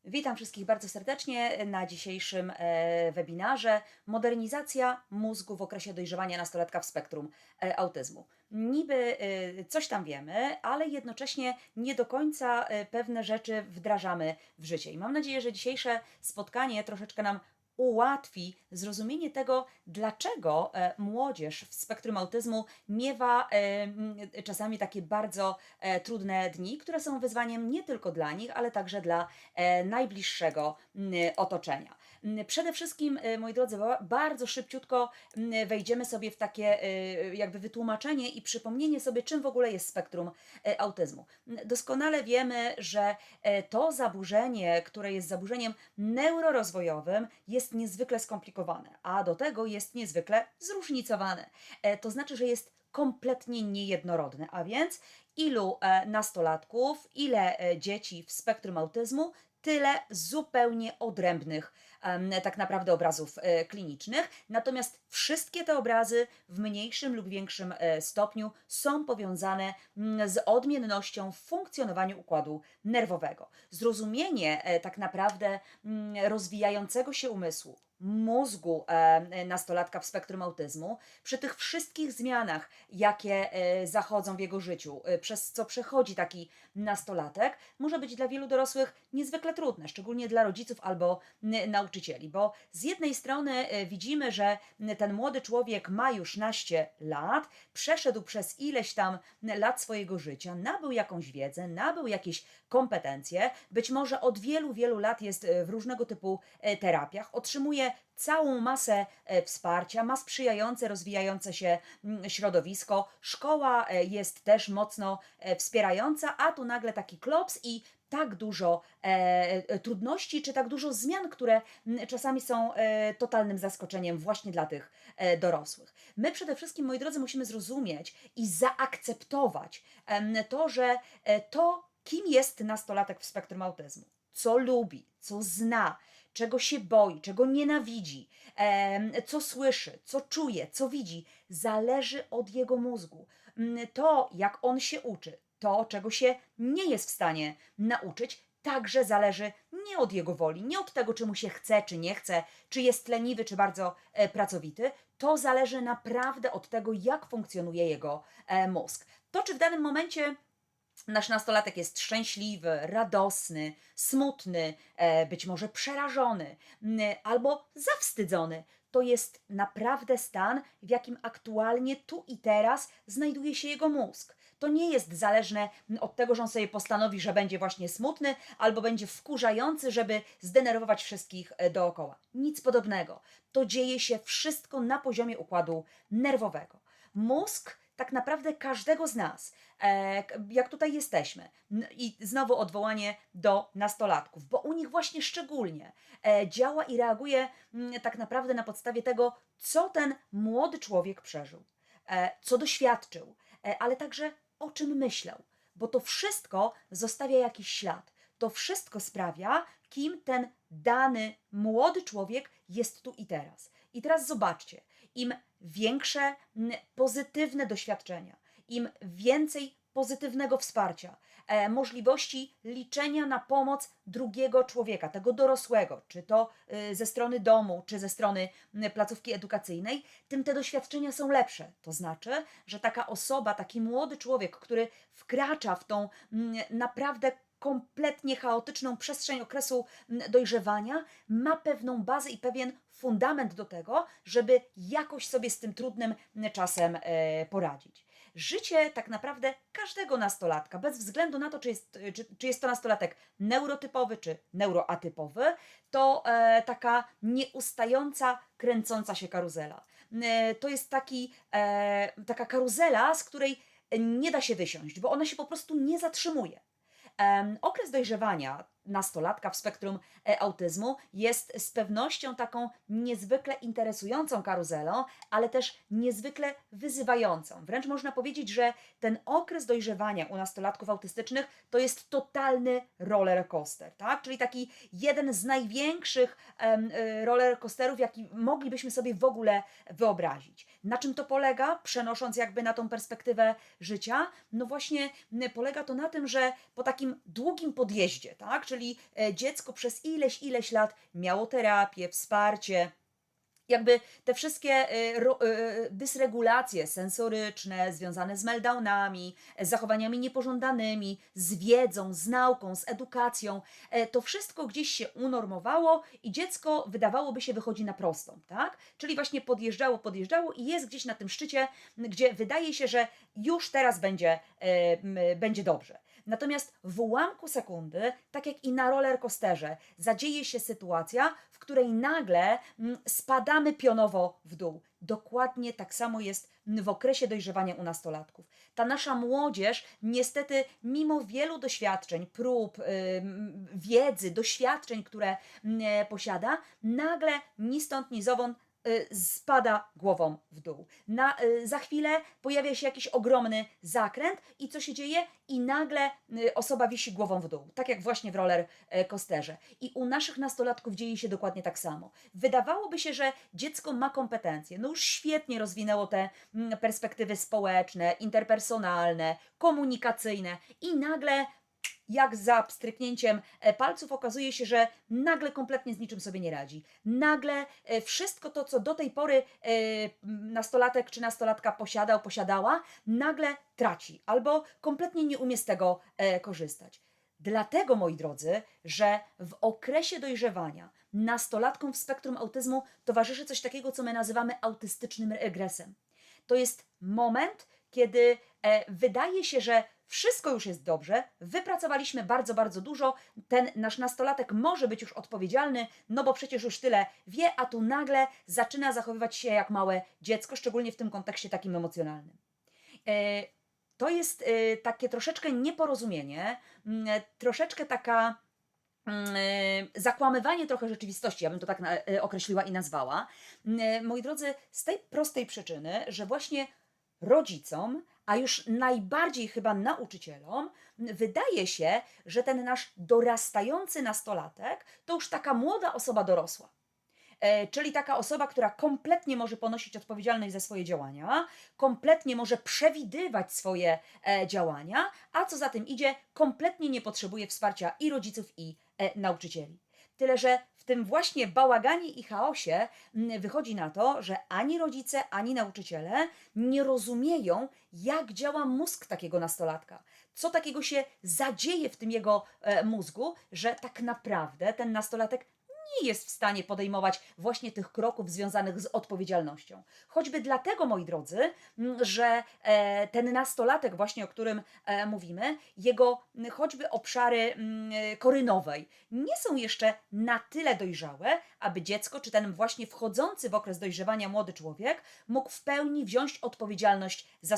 Witam wszystkich bardzo serdecznie na dzisiejszym webinarze Modernizacja mózgu w okresie dojrzewania nastolatka w spektrum autyzmu. Niby coś tam wiemy, ale jednocześnie nie do końca pewne rzeczy wdrażamy w życie. I mam nadzieję, że dzisiejsze spotkanie troszeczkę nam ułatwi zrozumienie tego, dlaczego młodzież w spektrum autyzmu miewa czasami takie bardzo trudne dni, które są wyzwaniem nie tylko dla nich, ale także dla najbliższego otoczenia. Przede wszystkim, moi drodzy, bardzo szybciutko wejdziemy sobie w takie jakby wytłumaczenie i przypomnienie sobie, czym w ogóle jest spektrum autyzmu. Doskonale wiemy, że to zaburzenie, które jest zaburzeniem neurorozwojowym, jest niezwykle skomplikowane, a do tego jest niezwykle zróżnicowane. To znaczy, że jest kompletnie niejednorodny, a więc ilu nastolatków, ile dzieci w spektrum autyzmu, tyle zupełnie odrębnych tak naprawdę obrazów klinicznych. Natomiast wszystkie te obrazy w mniejszym lub większym stopniu są powiązane z odmiennością w funkcjonowaniu układu nerwowego. Zrozumienie tak naprawdę rozwijającego się umysłu, mózgu nastolatka w spektrum autyzmu, przy tych wszystkich zmianach, jakie zachodzą w jego życiu, przez co przechodzi taki nastolatek, może być dla wielu dorosłych niezwykle trudne, szczególnie dla rodziców albo nauczycieli, bo z jednej strony widzimy, że ten młody człowiek ma już naście lat, przeszedł przez ileś tam lat swojego życia, nabył jakąś wiedzę, nabył jakieś kompetencje, być może od wielu, wielu lat jest w różnego typu terapiach, otrzymuje całą masę wsparcia, ma sprzyjające, rozwijające się środowisko, szkoła jest też mocno wspierająca, a tu nagle taki klops i tak dużo trudności, czy tak dużo zmian, które czasami są totalnym zaskoczeniem właśnie dla tych dorosłych. My przede wszystkim, moi drodzy, musimy zrozumieć i zaakceptować to, że to, kim jest nastolatek w spektrum autyzmu, co lubi, co zna, czego się boi, czego nienawidzi, co słyszy, co czuje, co widzi, zależy od jego mózgu. To, jak on się uczy, to, czego się nie jest w stanie nauczyć, także zależy nie od jego woli, nie od tego, czy mu się chce, czy nie chce, czy jest leniwy, czy bardzo pracowity. To zależy naprawdę od tego, jak funkcjonuje jego mózg. To, czy w danym momencie nasz nastolatek jest szczęśliwy, radosny, smutny, być może przerażony albo zawstydzony. To jest naprawdę stan, w jakim aktualnie tu i teraz znajduje się jego mózg. To nie jest zależne od tego, że on sobie postanowi, że będzie właśnie smutny albo będzie wkurzający, żeby zdenerwować wszystkich dookoła. Nic podobnego. To dzieje się wszystko na poziomie układu nerwowego. Mózg tak naprawdę każdego z nas, jak tutaj jesteśmy. I znowu odwołanie do nastolatków, bo u nich właśnie szczególnie działa i reaguje tak naprawdę na podstawie tego, co ten młody człowiek przeżył, co doświadczył, ale także o czym myślał, bo to wszystko zostawia jakiś ślad. To wszystko sprawia, kim ten dany młody człowiek jest tu i teraz. I teraz zobaczcie, im większe pozytywne doświadczenia, im więcej pozytywnego wsparcia, możliwości liczenia na pomoc drugiego człowieka, tego dorosłego, czy to ze strony domu, czy ze strony placówki edukacyjnej, tym te doświadczenia są lepsze. To znaczy, że taka osoba, taki młody człowiek, który wkracza w tą naprawdę kompletnie chaotyczną przestrzeń okresu dojrzewania, ma pewną bazę i pewien fundament do tego, żeby jakoś sobie z tym trudnym czasem poradzić. Życie tak naprawdę każdego nastolatka, bez względu na to, czy jest to nastolatek neurotypowy, czy neuroatypowy, to taka nieustająca, kręcąca się karuzela. To jest taka karuzela, z której nie da się wysiąść, bo ona się po prostu nie zatrzymuje. Okres dojrzewania nastolatka w spektrum autyzmu jest z pewnością taką niezwykle interesującą karuzelą, ale też niezwykle wyzywającą. Wręcz można powiedzieć, że ten okres dojrzewania u nastolatków autystycznych to jest totalny roller coaster, tak? Czyli taki jeden z największych roller coasterów, jaki moglibyśmy sobie w ogóle wyobrazić. Na czym to polega? Przenosząc jakby na tą perspektywę życia, no właśnie polega to na tym, że po takim długim podjeździe, tak? czyli dziecko przez ileś lat miało terapię, wsparcie, jakby te wszystkie dysregulacje sensoryczne związane z meltdownami, z zachowaniami niepożądanymi, z wiedzą, z nauką, z edukacją, to wszystko gdzieś się unormowało i dziecko wydawałoby się wychodzi na prostą, tak? Czyli właśnie podjeżdżało i jest gdzieś na tym szczycie, gdzie wydaje się, że już teraz będzie dobrze. Natomiast w ułamku sekundy, tak jak i na rollercoasterze, zadzieje się sytuacja, w której nagle spadamy pionowo w dół. Dokładnie tak samo jest w okresie dojrzewania u nastolatków. Ta nasza młodzież, niestety, mimo wielu doświadczeń, prób, wiedzy, doświadczeń, które posiada, nagle ni stąd, ni zowąd spada głową w dół. Za chwilę pojawia się jakiś ogromny zakręt i co się dzieje? I nagle osoba wisi głową w dół, tak jak właśnie w roller coasterze. I u naszych nastolatków dzieje się dokładnie tak samo. Wydawałoby się, że dziecko ma kompetencje, no już świetnie rozwinęło te perspektywy społeczne, interpersonalne, komunikacyjne i nagle jak za pstryknięciem palców okazuje się, że nagle kompletnie z niczym sobie nie radzi. Nagle wszystko to, co do tej pory nastolatek czy nastolatka posiadała, nagle traci albo kompletnie nie umie z tego korzystać. Dlatego, moi drodzy, że w okresie dojrzewania nastolatkom w spektrum autyzmu towarzyszy coś takiego, co my nazywamy autystycznym regresem. To jest moment, kiedy wydaje się, że wszystko już jest dobrze, wypracowaliśmy bardzo, bardzo dużo, ten nasz nastolatek może być już odpowiedzialny, no bo przecież już tyle wie, a tu nagle zaczyna zachowywać się jak małe dziecko, szczególnie w tym kontekście takim emocjonalnym. E, To jest takie troszeczkę nieporozumienie, troszeczkę taka zakłamywanie trochę rzeczywistości, ja bym to tak określiła i nazwała. Moi drodzy, z tej prostej przyczyny, że właśnie rodzicom, a już najbardziej chyba nauczycielom, wydaje się, że ten nasz dorastający nastolatek to już taka młoda osoba dorosła. Czyli taka osoba, która kompletnie może ponosić odpowiedzialność za swoje działania, kompletnie może przewidywać swoje działania, a co za tym idzie, kompletnie nie potrzebuje wsparcia i rodziców, i nauczycieli. Tyle, że w tym właśnie bałaganie i chaosie wychodzi na to, że ani rodzice, ani nauczyciele nie rozumieją, jak działa mózg takiego nastolatka. Co takiego się zadzieje w tym jego mózgu, że tak naprawdę ten nastolatek nie jest w stanie podejmować właśnie tych kroków związanych z odpowiedzialnością. Choćby dlatego, moi drodzy, że ten nastolatek właśnie, o którym mówimy, jego choćby obszary kory nowej nie są jeszcze na tyle dojrzałe, aby dziecko, czy ten właśnie wchodzący w okres dojrzewania młody człowiek mógł w pełni wziąć odpowiedzialność za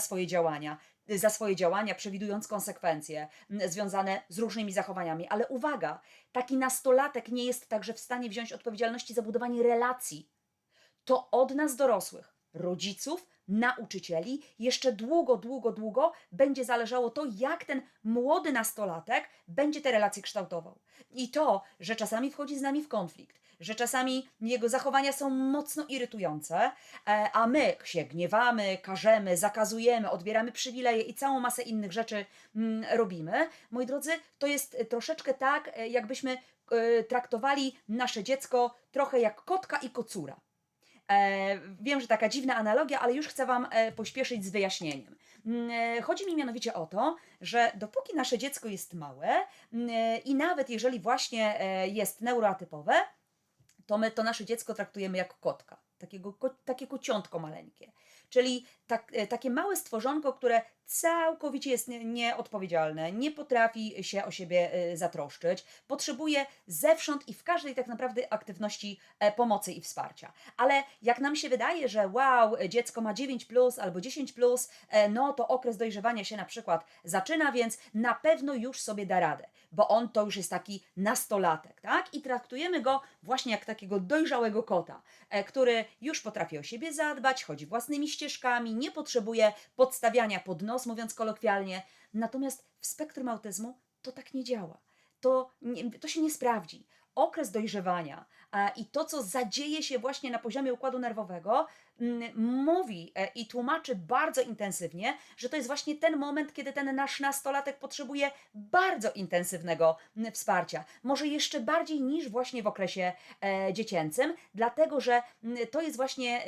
swoje działania, przewidując konsekwencje związane z różnymi zachowaniami. Ale uwaga, taki nastolatek nie jest także w stanie wziąć odpowiedzialności za budowanie relacji. To od nas dorosłych, rodziców, nauczycieli, jeszcze długo, długo, długo będzie zależało to, jak ten młody nastolatek będzie te relacje kształtował. I to, że czasami wchodzi z nami w konflikt, że czasami jego zachowania są mocno irytujące, a my się gniewamy, karzemy, zakazujemy, odbieramy przywileje i całą masę innych rzeczy robimy. Moi drodzy, to jest troszeczkę tak, jakbyśmy traktowali nasze dziecko trochę jak kotka i kocura. Wiem, że taka dziwna analogia, ale już chcę Wam pośpieszyć z wyjaśnieniem. Chodzi mi mianowicie o to, że dopóki nasze dziecko jest małe i nawet jeżeli właśnie jest neuroatypowe, to my to nasze dziecko traktujemy jak kotka, takie kociątko maleńkie. Czyli takie małe stworzonko, które całkowicie jest nieodpowiedzialne, nie potrafi się o siebie zatroszczyć, potrzebuje zewsząd i w każdej tak naprawdę aktywności pomocy i wsparcia. Ale jak nam się wydaje, że wow, dziecko ma 9+ albo 10+, no to okres dojrzewania się na przykład zaczyna, więc na pewno już sobie da radę, bo on to już jest taki nastolatek, tak? I traktujemy go właśnie jak takiego dojrzałego kota, który już potrafi o siebie zadbać, chodzi własnymi ścieżkami, nie potrzebuje podstawiania pod nos, mówiąc kolokwialnie. Natomiast w spektrum autyzmu to tak nie działa. To się nie sprawdzi. Okres dojrzewania i to, co zadzieje się właśnie na poziomie układu nerwowego, mówi i tłumaczy bardzo intensywnie, że to jest właśnie ten moment, kiedy ten nasz nastolatek potrzebuje bardzo intensywnego wsparcia. Może jeszcze bardziej niż właśnie w okresie dziecięcym, dlatego że to jest właśnie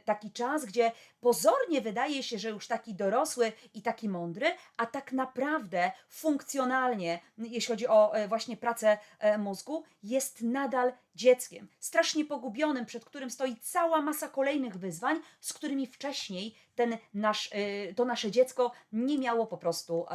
taki czas, gdzie pozornie wydaje się, że już taki dorosły i taki mądry, a tak naprawdę funkcjonalnie, jeśli chodzi o właśnie pracę mózgu, jest nadal dzieckiem, strasznie pogubionym, przed którym stoi cała masa kolejnych wyzwań, z którymi wcześniej to nasze dziecko nie miało po prostu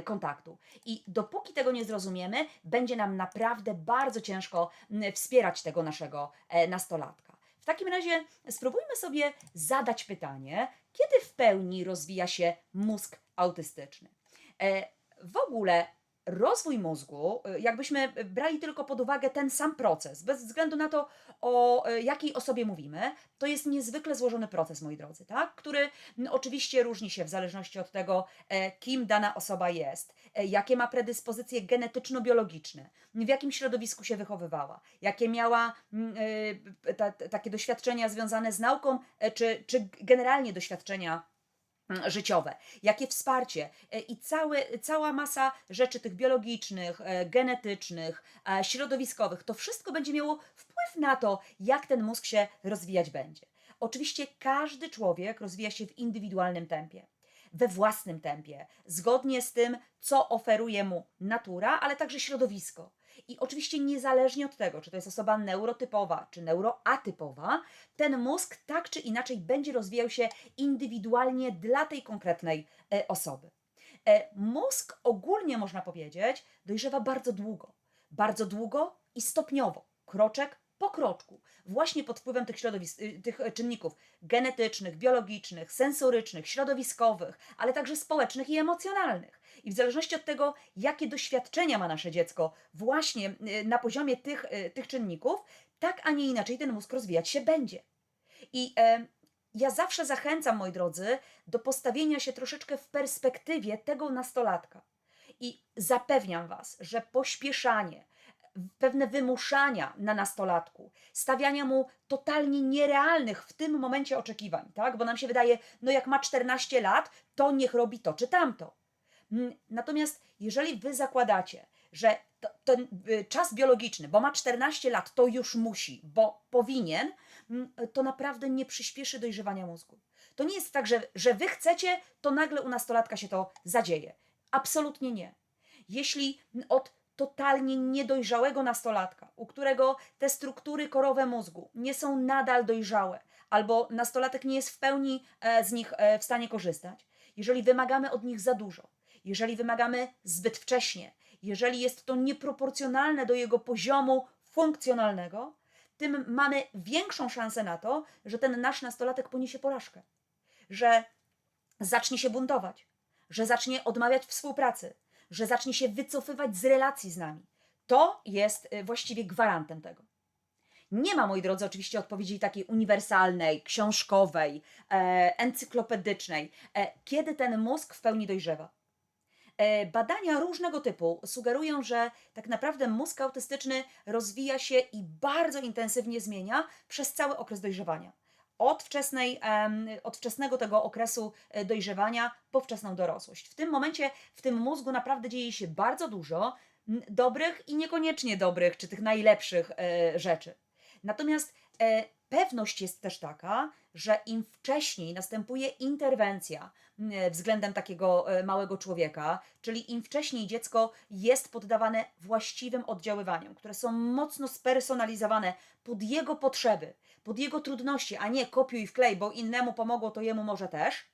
kontaktu. I dopóki tego nie zrozumiemy, będzie nam naprawdę bardzo ciężko wspierać tego naszego nastolatka. W takim razie spróbujmy sobie zadać pytanie, kiedy w pełni rozwija się mózg autystyczny. W ogóle rozwój mózgu, jakbyśmy brali tylko pod uwagę ten sam proces, bez względu na to, o jakiej osobie mówimy, to jest niezwykle złożony proces, moi drodzy, tak? Który oczywiście różni się w zależności od tego, kim dana osoba jest, jakie ma predyspozycje genetyczno-biologiczne, w jakim środowisku się wychowywała, jakie miała takie doświadczenia związane z nauką, czy generalnie doświadczenia życiowe, jakie wsparcie i cała masa rzeczy tych biologicznych, genetycznych, środowiskowych, to wszystko będzie miało wpływ na to, jak ten mózg się rozwijać będzie. Oczywiście każdy człowiek rozwija się w indywidualnym tempie, we własnym tempie, zgodnie z tym, co oferuje mu natura, ale także środowisko. I oczywiście niezależnie od tego, czy to jest osoba neurotypowa, czy neuroatypowa, ten mózg tak czy inaczej będzie rozwijał się indywidualnie dla tej konkretnej osoby. Mózg ogólnie można powiedzieć dojrzewa bardzo długo i stopniowo, kroczek po kroczku, właśnie pod wpływem tych czynników genetycznych, biologicznych, sensorycznych, środowiskowych, ale także społecznych i emocjonalnych. I w zależności od tego, jakie doświadczenia ma nasze dziecko właśnie na poziomie tych czynników, tak, a nie inaczej ten mózg rozwijać się będzie. I ja zawsze zachęcam, moi drodzy, do postawienia się troszeczkę w perspektywie tego nastolatka. I zapewniam Was, że pośpieszanie, pewne wymuszania na nastolatku, stawiania mu totalnie nierealnych w tym momencie oczekiwań, tak? Bo nam się wydaje, no jak ma 14 lat, to niech robi to czy tamto. Natomiast jeżeli wy zakładacie, że ten czas biologiczny, bo ma 14 lat, to już musi, bo powinien, to naprawdę nie przyspieszy dojrzewania mózgu. To nie jest tak, że wy chcecie, to nagle u nastolatka się to zadzieje. Absolutnie nie. Jeśli od totalnie niedojrzałego nastolatka, u którego te struktury korowe mózgu nie są nadal dojrzałe, albo nastolatek nie jest w pełni z nich w stanie korzystać, jeżeli wymagamy od nich za dużo, jeżeli wymagamy zbyt wcześnie, jeżeli jest to nieproporcjonalne do jego poziomu funkcjonalnego, tym mamy większą szansę na to, że ten nasz nastolatek poniesie porażkę, że zacznie się buntować, że zacznie odmawiać współpracy, że zacznie się wycofywać z relacji z nami. To jest właściwie gwarantem tego. Nie ma, moi drodzy, oczywiście odpowiedzi takiej uniwersalnej, książkowej, encyklopedycznej, kiedy ten mózg w pełni dojrzewa. Badania różnego typu sugerują, że tak naprawdę mózg autystyczny rozwija się i bardzo intensywnie zmienia przez cały okres dojrzewania. Od wczesnego tego okresu dojrzewania po wczesną dorosłość. W tym momencie w tym mózgu naprawdę dzieje się bardzo dużo dobrych i niekoniecznie dobrych, czy tych najlepszych rzeczy. Natomiast pewność jest też taka, że im wcześniej następuje interwencja względem takiego małego człowieka, czyli im wcześniej dziecko jest poddawane właściwym oddziaływaniom, które są mocno spersonalizowane pod jego potrzeby, pod jego trudności, a nie kopiuj wklej, bo innemu pomogło, to jemu może też.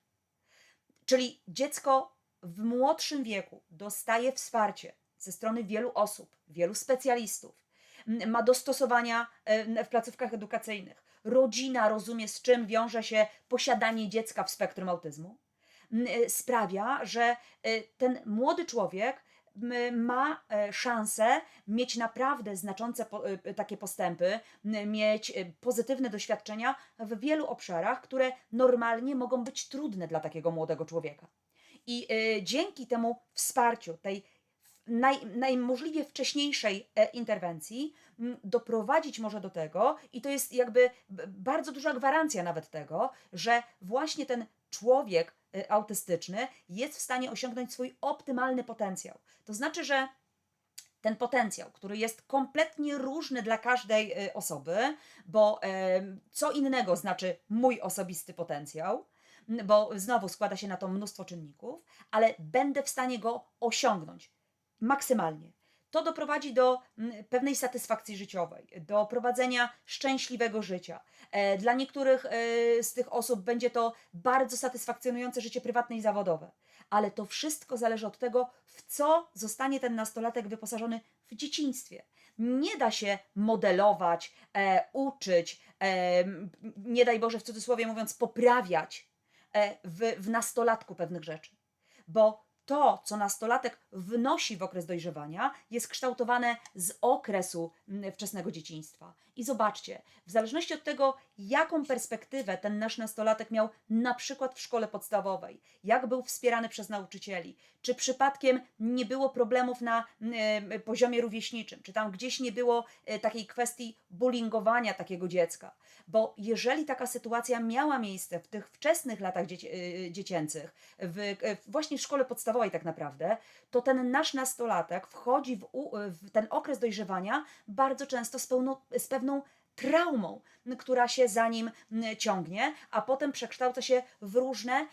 Czyli dziecko w młodszym wieku dostaje wsparcie ze strony wielu osób, wielu specjalistów, ma dostosowania w placówkach edukacyjnych. Rodzina rozumie, z czym wiąże się posiadanie dziecka w spektrum autyzmu. Sprawia, że ten młody człowiek ma szansę mieć naprawdę znaczące takie postępy, mieć pozytywne doświadczenia w wielu obszarach, które normalnie mogą być trudne dla takiego młodego człowieka. I dzięki temu wsparciu, tej najmożliwie wcześniejszej interwencji doprowadzić może do tego, i to jest jakby bardzo duża gwarancja nawet tego, że właśnie ten człowiek autystyczny jest w stanie osiągnąć swój optymalny potencjał. To znaczy, że ten potencjał, który jest kompletnie różny dla każdej osoby, bo co innego znaczy mój osobisty potencjał, bo znowu składa się na to mnóstwo czynników, ale będę w stanie go osiągnąć maksymalnie. To doprowadzi do pewnej satysfakcji życiowej, do prowadzenia szczęśliwego życia. Dla niektórych z tych osób będzie to bardzo satysfakcjonujące życie prywatne i zawodowe. Ale to wszystko zależy od tego, w co zostanie ten nastolatek wyposażony w dzieciństwie. Nie da się modelować, uczyć, nie daj Boże, w cudzysłowie mówiąc, poprawiać w nastolatku pewnych rzeczy. Bo to, co nastolatek wnosi w okres dojrzewania, jest kształtowane z okresu wczesnego dzieciństwa. I zobaczcie, w zależności od tego, jaką perspektywę ten nasz nastolatek miał na przykład w szkole podstawowej, jak był wspierany przez nauczycieli, czy przypadkiem nie było problemów na poziomie rówieśniczym, czy tam gdzieś nie było takiej kwestii bullyingowania takiego dziecka. Bo jeżeli taka sytuacja miała miejsce w tych wczesnych latach dziecięcych, właśnie w szkole podstawowej tak naprawdę, to ten nasz nastolatek wchodzi w ten okres dojrzewania bardzo często z pewną traumą, która się za nim ciągnie, a potem przekształca się w różne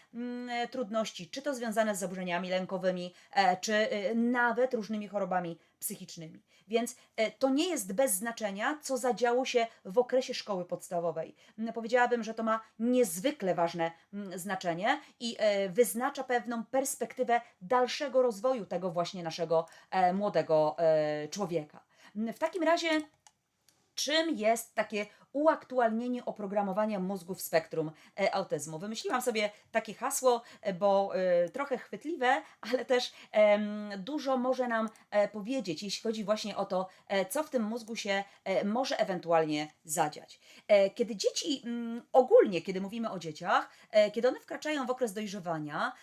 trudności, czy to związane z zaburzeniami lękowymi, czy nawet różnymi chorobami psychicznymi. Więc to nie jest bez znaczenia, co zadziało się w okresie szkoły podstawowej. Powiedziałabym, że to ma niezwykle ważne znaczenie i wyznacza pewną perspektywę dalszego rozwoju tego właśnie naszego młodego człowieka. W takim razie, czym jest takie uaktualnienie oprogramowania mózgu w spektrum autyzmu? Wymyśliłam sobie takie hasło, bo trochę chwytliwe, ale też dużo może nam powiedzieć, jeśli chodzi właśnie o to, co w tym mózgu się może ewentualnie zadziać. Kiedy dzieci, ogólnie kiedy mówimy o dzieciach, kiedy one wkraczają w okres dojrzewania,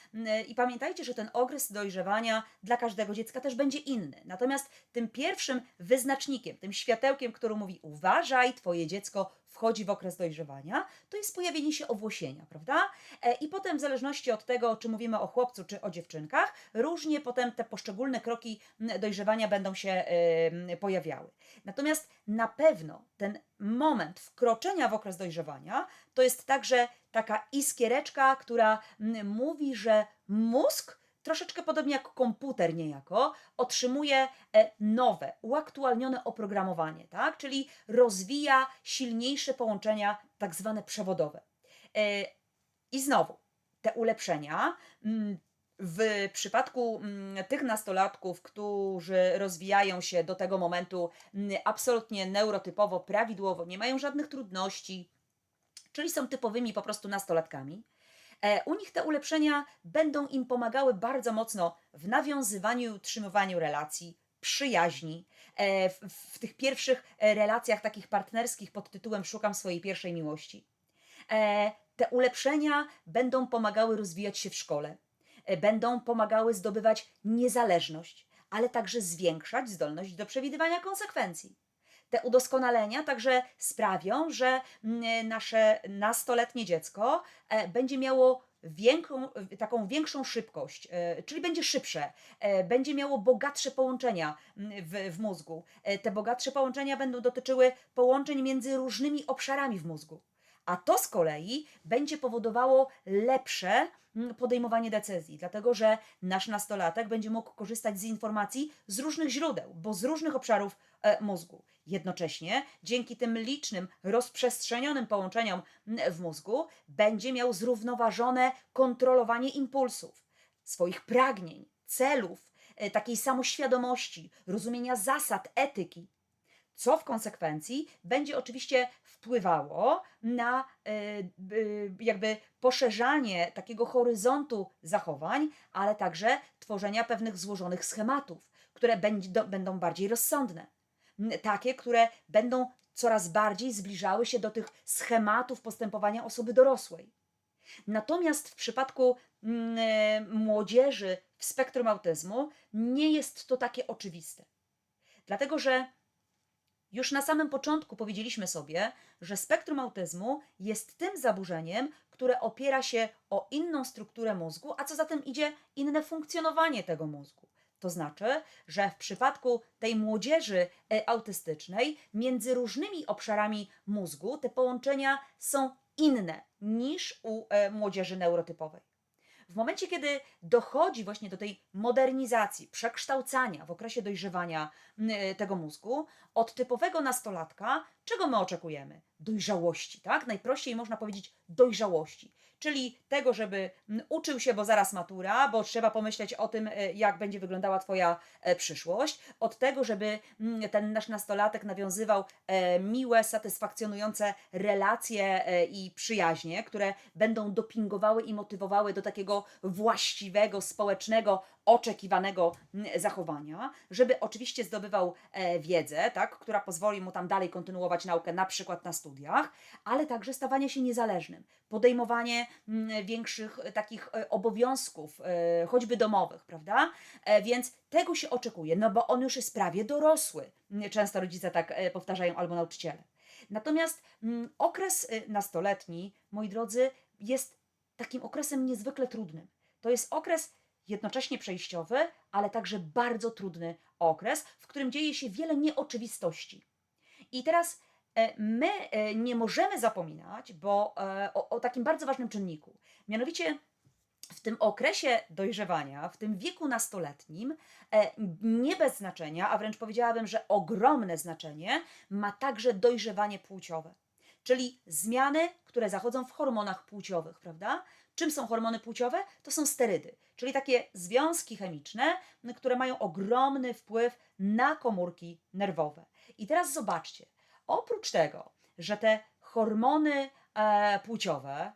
i pamiętajcie, że ten okres dojrzewania dla każdego dziecka też będzie inny. Natomiast tym pierwszym wyznacznikiem, tym światełkiem, który mówi: uważaj, twoje dziecko wchodzi w okres dojrzewania, to jest pojawienie się owłosienia, prawda? I potem w zależności od tego, czy mówimy o chłopcu, czy o dziewczynkach, różnie potem te poszczególne kroki dojrzewania będą się pojawiały. Natomiast na pewno ten moment wkroczenia w okres dojrzewania to jest także taka iskiereczka, która mówi, że mózg troszeczkę podobnie jak komputer niejako, otrzymuje nowe, uaktualnione oprogramowanie, tak? Czyli rozwija silniejsze połączenia, tak zwane przewodowe. I znowu, te ulepszenia w przypadku tych nastolatków, którzy rozwijają się do tego momentu absolutnie neurotypowo, prawidłowo, nie mają żadnych trudności, czyli są typowymi po prostu nastolatkami, u nich te ulepszenia będą im pomagały bardzo mocno w nawiązywaniu i utrzymywaniu relacji, przyjaźni, w tych pierwszych relacjach takich partnerskich pod tytułem Szukam swojej pierwszej miłości. Te ulepszenia będą pomagały rozwijać się w szkole, będą pomagały zdobywać niezależność, ale także zwiększać zdolność do przewidywania konsekwencji. Te udoskonalenia także sprawią, że nasze nastoletnie dziecko będzie miało taką większą szybkość, czyli będzie szybsze, będzie miało bogatsze połączenia w mózgu. Te bogatsze połączenia będą dotyczyły połączeń między różnymi obszarami w mózgu. A to z kolei będzie powodowało lepsze podejmowanie decyzji, dlatego że nasz nastolatek będzie mógł korzystać z informacji z różnych źródeł, bo z różnych obszarów mózgu. Jednocześnie dzięki tym licznym, rozprzestrzenionym połączeniom w mózgu będzie miał zrównoważone kontrolowanie impulsów, swoich pragnień, celów, takiej samoświadomości, rozumienia zasad, etyki, co w konsekwencji będzie oczywiście wpływało na jakby poszerzanie takiego horyzontu zachowań, ale także tworzenia pewnych złożonych schematów, które będą bardziej rozsądne. Takie, które będą coraz bardziej zbliżały się do tych schematów postępowania osoby dorosłej. Natomiast w przypadku młodzieży w spektrum autyzmu nie jest to takie oczywiste. Dlatego, że już na samym początku powiedzieliśmy sobie, że spektrum autyzmu jest tym zaburzeniem, które opiera się o inną strukturę mózgu, a co za tym idzie, inne funkcjonowanie tego mózgu. To znaczy, że w przypadku tej młodzieży autystycznej, między różnymi obszarami mózgu te połączenia są inne niż u młodzieży neurotypowej. W momencie, kiedy dochodzi właśnie do tej modernizacji, przekształcania w okresie dojrzewania tego mózgu, od typowego nastolatka, czego my oczekujemy? Dojrzałości, tak? Najprościej można powiedzieć dojrzałości, czyli tego, żeby uczył się, bo zaraz matura, bo trzeba pomyśleć o tym, jak będzie wyglądała Twoja przyszłość, od tego, żeby ten nasz nastolatek nawiązywał miłe, satysfakcjonujące relacje i przyjaźnie, które będą dopingowały i motywowały do takiego właściwego, społecznego, oczekiwanego zachowania, żeby oczywiście zdobywał wiedzę, tak, która pozwoli mu tam dalej kontynuować naukę, na przykład na studiach, ale także stawanie się niezależnym, podejmowanie większych takich obowiązków, choćby domowych, prawda? Więc tego się oczekuje, no bo on już jest prawie dorosły. Często rodzice tak powtarzają albo nauczyciele. Natomiast okres nastoletni, moi drodzy, jest takim okresem niezwykle trudnym. To jest okres jednocześnie przejściowy, ale także bardzo trudny okres, w którym dzieje się wiele nieoczywistości. I teraz my nie możemy zapominać o takim bardzo ważnym czynniku. Mianowicie w tym okresie dojrzewania, w tym wieku nastoletnim, nie bez znaczenia, a wręcz powiedziałabym, że ogromne znaczenie ma także dojrzewanie płciowe. Czyli zmiany, które zachodzą w hormonach płciowych, prawda? Czym są hormony płciowe? To są sterydy, czyli takie związki chemiczne, które mają ogromny wpływ na komórki nerwowe. I teraz zobaczcie, oprócz tego, że te hormony płciowe,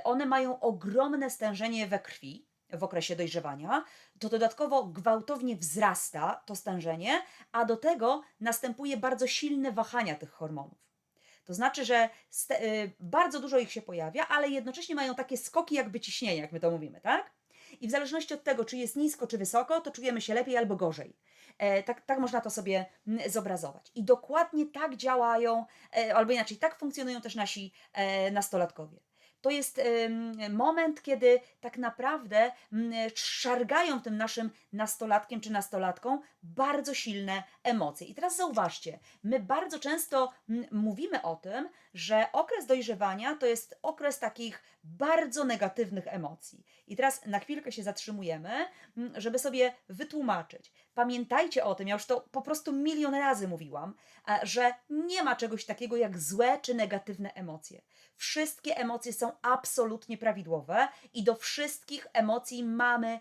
one mają ogromne stężenie we krwi w okresie dojrzewania, to dodatkowo gwałtownie wzrasta to stężenie, a do tego następuje bardzo silne wahania tych hormonów. To znaczy, że bardzo dużo ich się pojawia, ale jednocześnie mają takie skoki jakby ciśnienia, jak my to mówimy, tak? I w zależności od tego, czy jest nisko, czy wysoko, to czujemy się lepiej albo gorzej. Tak można to sobie zobrazować. I dokładnie tak działają, albo inaczej, tak funkcjonują też nasi nastolatkowie. To jest moment, kiedy tak naprawdę szargają tym naszym nastolatkiem czy nastolatką bardzo silne emocje. I teraz zauważcie, my bardzo często mówimy o tym, że okres dojrzewania to jest okres takich bardzo negatywnych emocji. I teraz na chwilkę się zatrzymujemy, żeby sobie wytłumaczyć. Pamiętajcie o tym, ja już to po prostu milion razy mówiłam, że nie ma czegoś takiego jak złe czy negatywne emocje. Wszystkie emocje są absolutnie prawidłowe i do wszystkich emocji mamy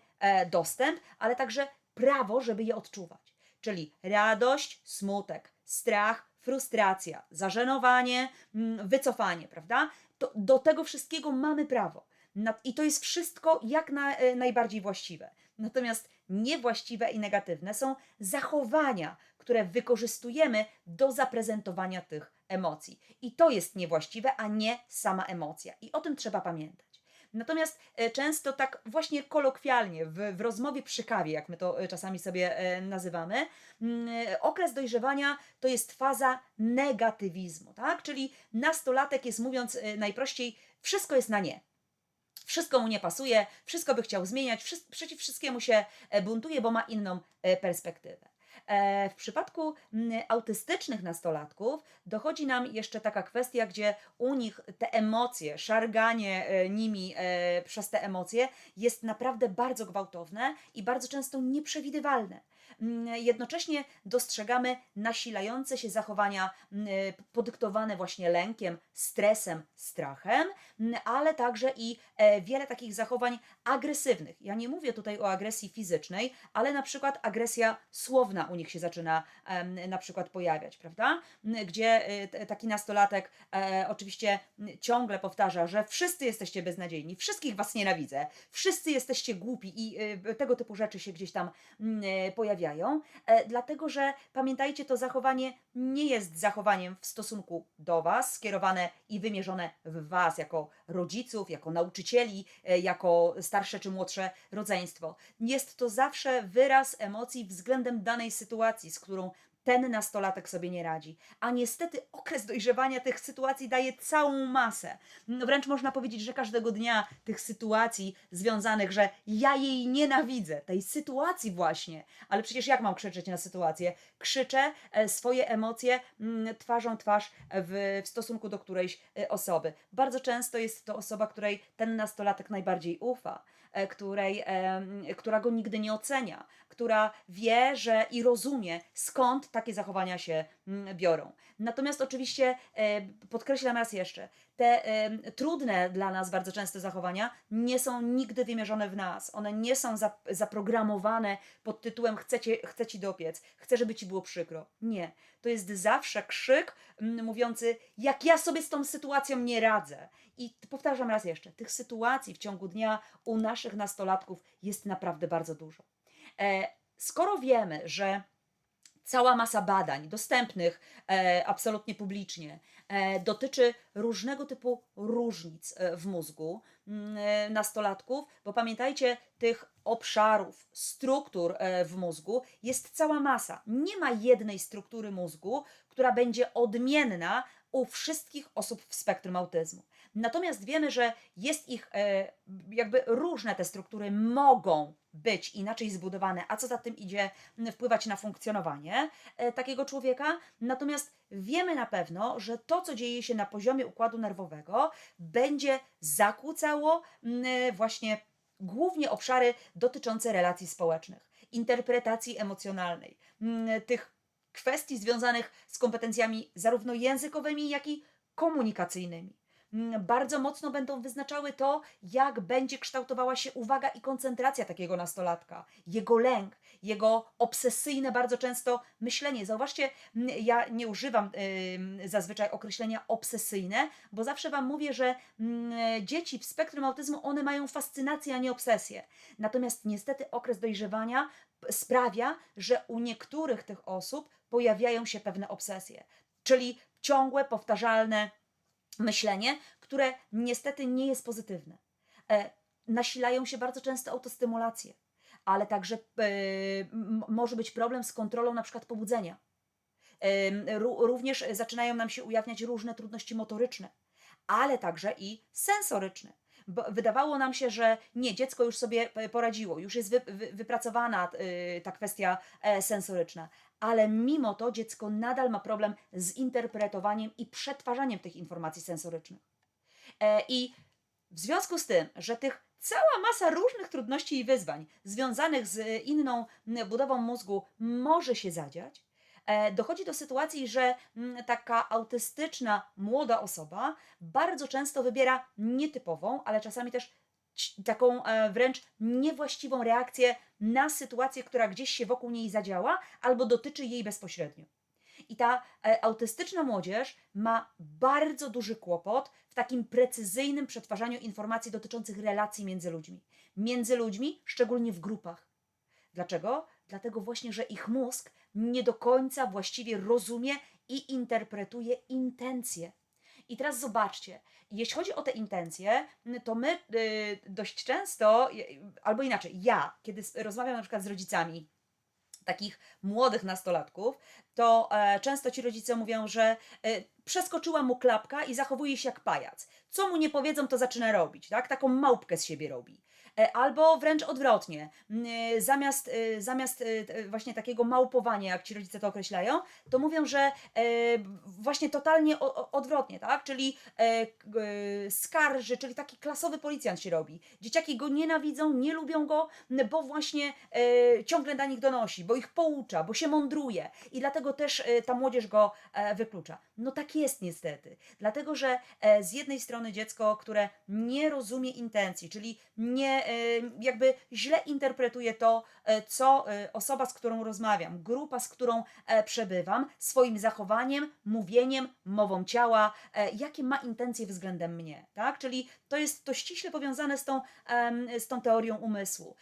dostęp, ale także prawo, żeby je odczuwać. Czyli radość, smutek, strach, frustracja, zażenowanie, wycofanie, prawda? Do tego wszystkiego mamy prawo. I to jest wszystko jak najbardziej właściwe. Natomiast niewłaściwe i negatywne są zachowania, które wykorzystujemy do zaprezentowania tych emocji. I to jest niewłaściwe, a nie sama emocja. I o tym trzeba pamiętać. Natomiast często tak właśnie kolokwialnie, w rozmowie przy kawie, jak my to czasami sobie nazywamy, okres dojrzewania to jest faza negatywizmu, tak? Czyli nastolatek jest, mówiąc najprościej, wszystko jest na nie. Wszystko mu nie pasuje, wszystko by chciał zmieniać, przeciw wszystkiemu się buntuje, bo ma inną perspektywę. W przypadku autystycznych nastolatków dochodzi nam jeszcze taka kwestia, gdzie u nich te emocje, szarganie nimi przez te emocje jest naprawdę bardzo gwałtowne i bardzo często nieprzewidywalne. Jednocześnie dostrzegamy nasilające się zachowania podyktowane właśnie lękiem, stresem, strachem, ale także i wiele takich zachowań agresywnych. Ja nie mówię tutaj o agresji fizycznej, ale na przykład agresja słowna u nich się zaczyna na przykład pojawiać, prawda? Gdzie taki nastolatek oczywiście ciągle powtarza, że wszyscy jesteście beznadziejni, wszystkich was nienawidzę, wszyscy jesteście głupi i tego typu rzeczy się gdzieś tam pojawiają. pojawiają, dlatego że pamiętajcie, to zachowanie nie jest zachowaniem w stosunku do Was, skierowane i wymierzone w Was jako rodziców, jako nauczycieli, jako starsze czy młodsze rodzeństwo. Jest to zawsze wyraz emocji względem danej sytuacji, z którą ten nastolatek sobie nie radzi. A niestety okres dojrzewania tych sytuacji daje całą masę. No wręcz można powiedzieć, że każdego dnia tych sytuacji związanych, że ja jej nienawidzę, tej sytuacji właśnie. Ale przecież jak mam krzyczeć na sytuację? Krzyczę swoje emocje twarzą twarz w stosunku do którejś osoby. Bardzo często jest to osoba, której ten nastolatek najbardziej ufa, która go nigdy nie ocenia, która wie, że i rozumie, skąd takie zachowania się biorą. Natomiast oczywiście podkreślam raz jeszcze, te trudne dla nas bardzo często zachowania nie są nigdy wymierzone w nas. One nie są zaprogramowane pod tytułem chcę ci dopiec, chcę, żeby ci było przykro. Nie. To jest zawsze krzyk mówiący, jak ja sobie z tą sytuacją nie radzę. I powtarzam raz jeszcze, tych sytuacji w ciągu dnia u naszych nastolatków jest naprawdę bardzo dużo. Skoro wiemy, że cała masa badań dostępnych absolutnie publicznie dotyczy różnego typu różnic w mózgu nastolatków, bo pamiętajcie, tych obszarów, struktur w mózgu jest cała masa. Nie ma jednej struktury mózgu, która będzie odmienna u wszystkich osób w spektrum autyzmu. Natomiast wiemy, że jest ich jakby różne te struktury mogą być inaczej zbudowane, a co za tym idzie, wpływać na funkcjonowanie takiego człowieka. Natomiast wiemy na pewno, że to, co dzieje się na poziomie układu nerwowego, będzie zakłócało właśnie głównie obszary dotyczące relacji społecznych, interpretacji emocjonalnej, tych kwestii związanych z kompetencjami zarówno językowymi, jak i komunikacyjnymi. Bardzo mocno będą wyznaczały to, jak będzie kształtowała się uwaga i koncentracja takiego nastolatka, jego lęk, jego obsesyjne bardzo często myślenie. Zauważcie, ja nie używam zazwyczaj określenia obsesyjne, bo zawsze Wam mówię, że dzieci w spektrum autyzmu, one mają fascynację, a nie obsesję. Natomiast niestety okres dojrzewania sprawia, że u niektórych tych osób pojawiają się pewne obsesje, czyli ciągłe, powtarzalne myślenie, które niestety nie jest pozytywne. Nasilają się bardzo często autostymulacje, ale także może być problem z kontrolą na przykład pobudzenia. Również zaczynają nam się ujawniać różne trudności motoryczne, ale także i sensoryczne. Bo wydawało nam się, że nie, dziecko już sobie poradziło, już jest wypracowana ta kwestia sensoryczna, ale mimo to dziecko nadal ma problem z interpretowaniem i przetwarzaniem tych informacji sensorycznych. I w związku z tym, że tych cała masa różnych trudności i wyzwań związanych z inną budową mózgu może się zadziać, dochodzi do sytuacji, że taka autystyczna młoda osoba bardzo często wybiera nietypową, ale czasami też taką wręcz niewłaściwą reakcję na sytuację, która gdzieś się wokół niej zadziała albo dotyczy jej bezpośrednio. I ta autystyczna młodzież ma bardzo duży kłopot w takim precyzyjnym przetwarzaniu informacji dotyczących relacji między ludźmi. Między ludźmi, szczególnie w grupach. Dlaczego? Dlatego właśnie, że ich mózg nie do końca właściwie rozumie i interpretuje intencje. I teraz zobaczcie, jeśli chodzi o te intencje, to my dość często, albo inaczej, ja, kiedy rozmawiam na przykład z rodzicami takich młodych nastolatków, to często ci rodzice mówią, że przeskoczyła mu klapka i zachowuje się jak pajac. Co mu nie powiedzą, to zaczyna robić, tak? Taką małpkę z siebie robi. Albo wręcz odwrotnie, zamiast właśnie takiego małpowania, jak ci rodzice to określają, to mówią, że właśnie totalnie odwrotnie, tak? Czyli skarży, czyli taki klasowy policjant się robi. Dzieciaki go nienawidzą, nie lubią go, bo właśnie ciągle na nich donosi, bo ich poucza, bo się mądruje i dlatego też ta młodzież go wyklucza. No tak jest niestety, dlatego że z jednej strony dziecko, które nie rozumie intencji, czyli jakby źle interpretuje to, co osoba, z którą rozmawiam, grupa, z którą przebywam, swoim zachowaniem, mówieniem, mową ciała, jakie ma intencje względem mnie, tak? Czyli to jest to ściśle powiązane z tą teorią umysłu.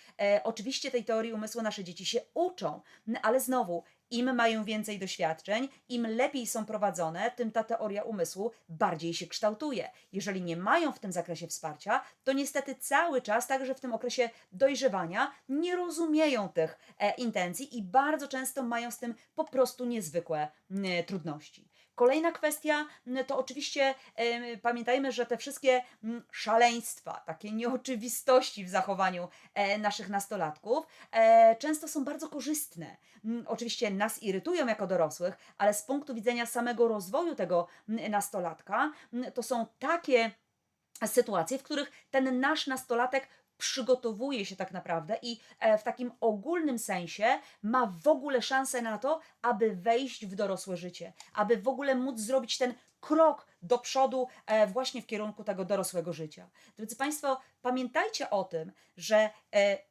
Oczywiście tej teorii umysłu nasze dzieci się uczą, ale znowu, im mają więcej doświadczeń, im lepiej są prowadzone, tym ta teoria umysłu bardziej się kształtuje. Jeżeli nie mają w tym zakresie wsparcia, to niestety cały czas, także w tym okresie dojrzewania, nie rozumieją tych intencji i bardzo często mają z tym po prostu niezwykłe trudności. Kolejna kwestia to oczywiście pamiętajmy, że te wszystkie szaleństwa, takie nieoczywistości w zachowaniu naszych nastolatków często są bardzo korzystne. Oczywiście nas irytują jako dorosłych, ale z punktu widzenia samego rozwoju tego nastolatka to są takie sytuacje, w których ten nasz nastolatek przygotowuje się tak naprawdę i w takim ogólnym sensie ma w ogóle szansę na to, aby wejść w dorosłe życie, aby w ogóle móc zrobić ten krok do przodu właśnie w kierunku tego dorosłego życia. Drodzy Państwo, pamiętajcie o tym, że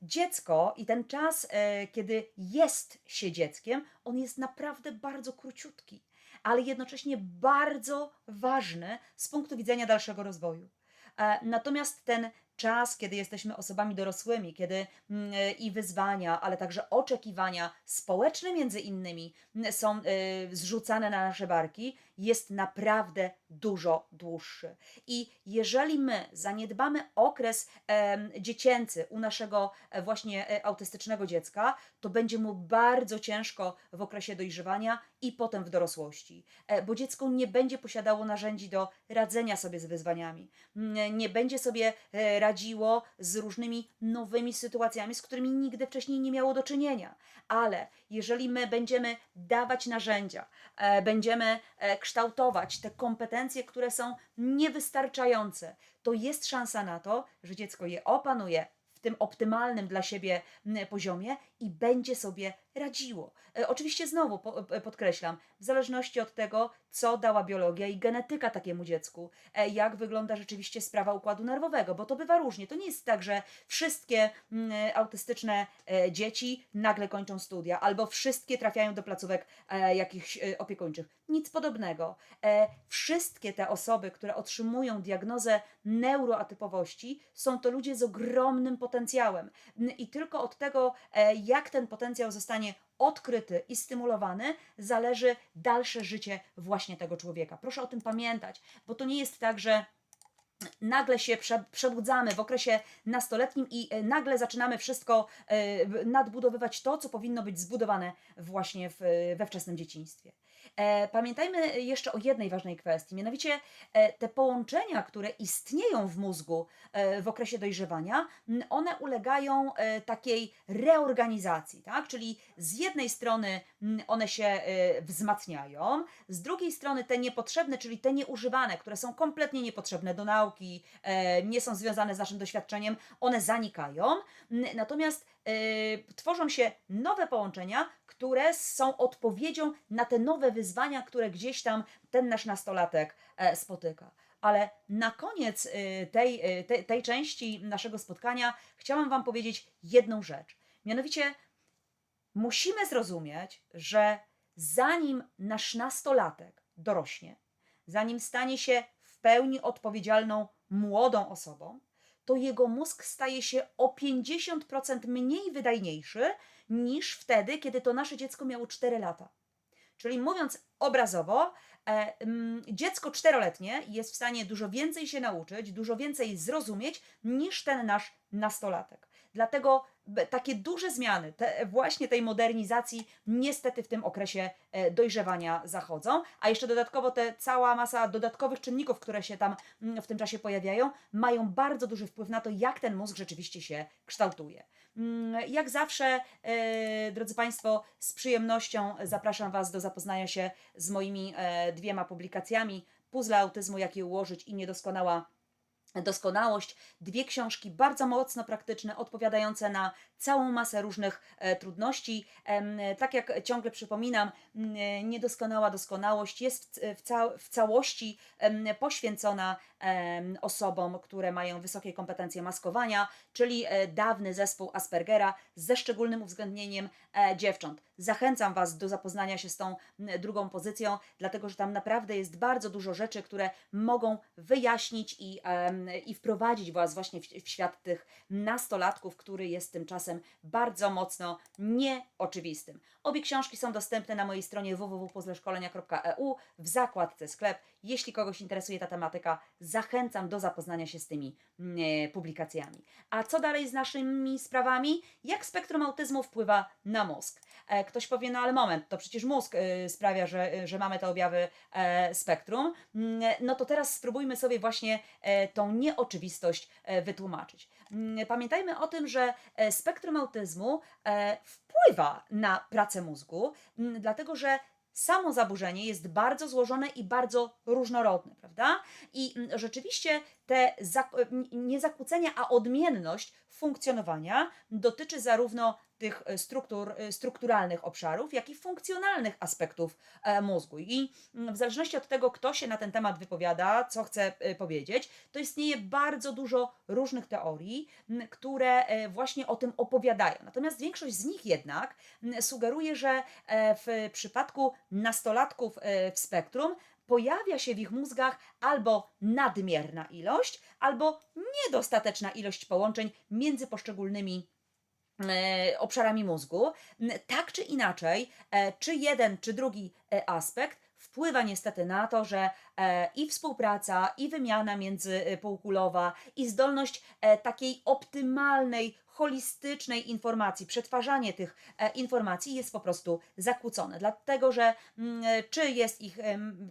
dziecko i ten czas, kiedy jest się dzieckiem, on jest naprawdę bardzo króciutki, ale jednocześnie bardzo ważny z punktu widzenia dalszego rozwoju. Natomiast ten czas, kiedy jesteśmy osobami dorosłymi, kiedy i wyzwania, ale także oczekiwania społeczne między innymi są zrzucane na nasze barki, jest naprawdę dużo dłuższy. I jeżeli my zaniedbamy okres dziecięcy u naszego właśnie autystycznego dziecka, to będzie mu bardzo ciężko w okresie dojrzewania i potem w dorosłości, bo dziecko nie będzie posiadało narzędzi do radzenia sobie z wyzwaniami, nie będzie sobie radziło z różnymi nowymi sytuacjami, z którymi nigdy wcześniej nie miało do czynienia. Ale jeżeli my będziemy dawać narzędzia, będziemy kształtować te kompetencje, które są niewystarczające, to jest szansa na to, że dziecko je opanuje w tym optymalnym dla siebie poziomie i będzie sobie radziło. Oczywiście znowu podkreślam, w zależności od tego, co dała biologia i genetyka takiemu dziecku, jak wygląda rzeczywiście sprawa układu nerwowego, bo to bywa różnie. To nie jest tak, że wszystkie autystyczne dzieci nagle kończą studia, albo wszystkie trafiają do placówek jakichś opiekuńczych. Nic podobnego. Wszystkie te osoby, które otrzymują diagnozę neuroatypowości, są to ludzie z ogromnym potencjałem. I tylko od tego, jak ten potencjał zostanie odkryty i stymulowany, zależy dalsze życie właśnie tego człowieka. Proszę o tym pamiętać, bo to nie jest tak, że nagle się przebudzamy w okresie nastoletnim i nagle zaczynamy wszystko nadbudowywać to, co powinno być zbudowane właśnie we wczesnym dzieciństwie. Pamiętajmy jeszcze o jednej ważnej kwestii, mianowicie te połączenia, które istnieją w mózgu w okresie dojrzewania, one ulegają takiej reorganizacji, tak? Czyli z jednej strony one się wzmacniają, z drugiej strony te niepotrzebne, czyli te nieużywane, które są kompletnie niepotrzebne do nauki, nie są związane z naszym doświadczeniem, one zanikają, natomiast tworzą się nowe połączenia, które są odpowiedzią na te nowe wyzwania, które gdzieś tam ten nasz nastolatek spotyka. Ale na koniec tej części naszego spotkania chciałam Wam powiedzieć jedną rzecz. Mianowicie musimy zrozumieć, że zanim nasz nastolatek dorośnie, zanim stanie się w pełni odpowiedzialną młodą osobą, to jego mózg staje się o 50% mniej wydajniejszy niż wtedy, kiedy to nasze dziecko miało 4 lata. Czyli mówiąc obrazowo, dziecko 4-letnie jest w stanie dużo więcej się nauczyć, dużo więcej zrozumieć niż ten nasz nastolatek. Dlatego takie duże zmiany, właśnie tej modernizacji niestety w tym okresie dojrzewania zachodzą, a jeszcze dodatkowo cała masa dodatkowych czynników, które się tam w tym czasie pojawiają, mają bardzo duży wpływ na to, jak ten mózg rzeczywiście się kształtuje. Jak zawsze, drodzy Państwo, z przyjemnością zapraszam Was do zapoznania się z moimi 2 publikacjami: Puzzle autyzmu, jak je ułożyć i niedoskonała Doskonałość. Dwie książki bardzo mocno praktyczne, odpowiadające na całą masę różnych trudności. Tak jak ciągle przypominam, Niedoskonała doskonałość jest w całości poświęcona osobom, które mają wysokie kompetencje maskowania, czyli dawny zespół Aspergera ze szczególnym uwzględnieniem dziewcząt. Zachęcam Was do zapoznania się z tą drugą pozycją, dlatego że tam naprawdę jest bardzo dużo rzeczy, które mogą wyjaśnić i wprowadzić Was właśnie w świat tych nastolatków, który jest tymczasem bardzo mocno nieoczywistym. Obie książki są dostępne na mojej stronie www.pozleszkolenia.eu w zakładce sklep. Jeśli kogoś interesuje ta tematyka, zachęcam do zapoznania się z tymi publikacjami. A co dalej z naszymi sprawami? Jak spektrum autyzmu wpływa na mózg? Ktoś powie, no ale moment, to przecież mózg sprawia, że mamy te objawy spektrum. No to teraz spróbujmy sobie właśnie tą nieoczywistość wytłumaczyć. Pamiętajmy o tym, że spektrum autyzmu wpływa na pracę mózgu, dlatego że samo zaburzenie jest bardzo złożone i bardzo różnorodne, prawda? I rzeczywiście nie zakłócenia, a odmienność funkcjonowania dotyczy zarówno tych strukturalnych obszarów, jak i funkcjonalnych aspektów mózgu. I w zależności od tego, kto się na ten temat wypowiada, co chce powiedzieć, to istnieje bardzo dużo różnych teorii, które właśnie o tym opowiadają. Natomiast większość z nich jednak sugeruje, że w przypadku nastolatków w spektrum pojawia się w ich mózgach albo nadmierna ilość, albo niedostateczna ilość połączeń między poszczególnymi obszarami mózgu. Tak czy inaczej, czy jeden, czy drugi aspekt wpływa niestety na to, że i współpraca, i wymiana międzypółkulowa, i zdolność takiej optymalnej, holistycznej informacji, przetwarzanie tych informacji jest po prostu zakłócone. Dlatego, że czy jest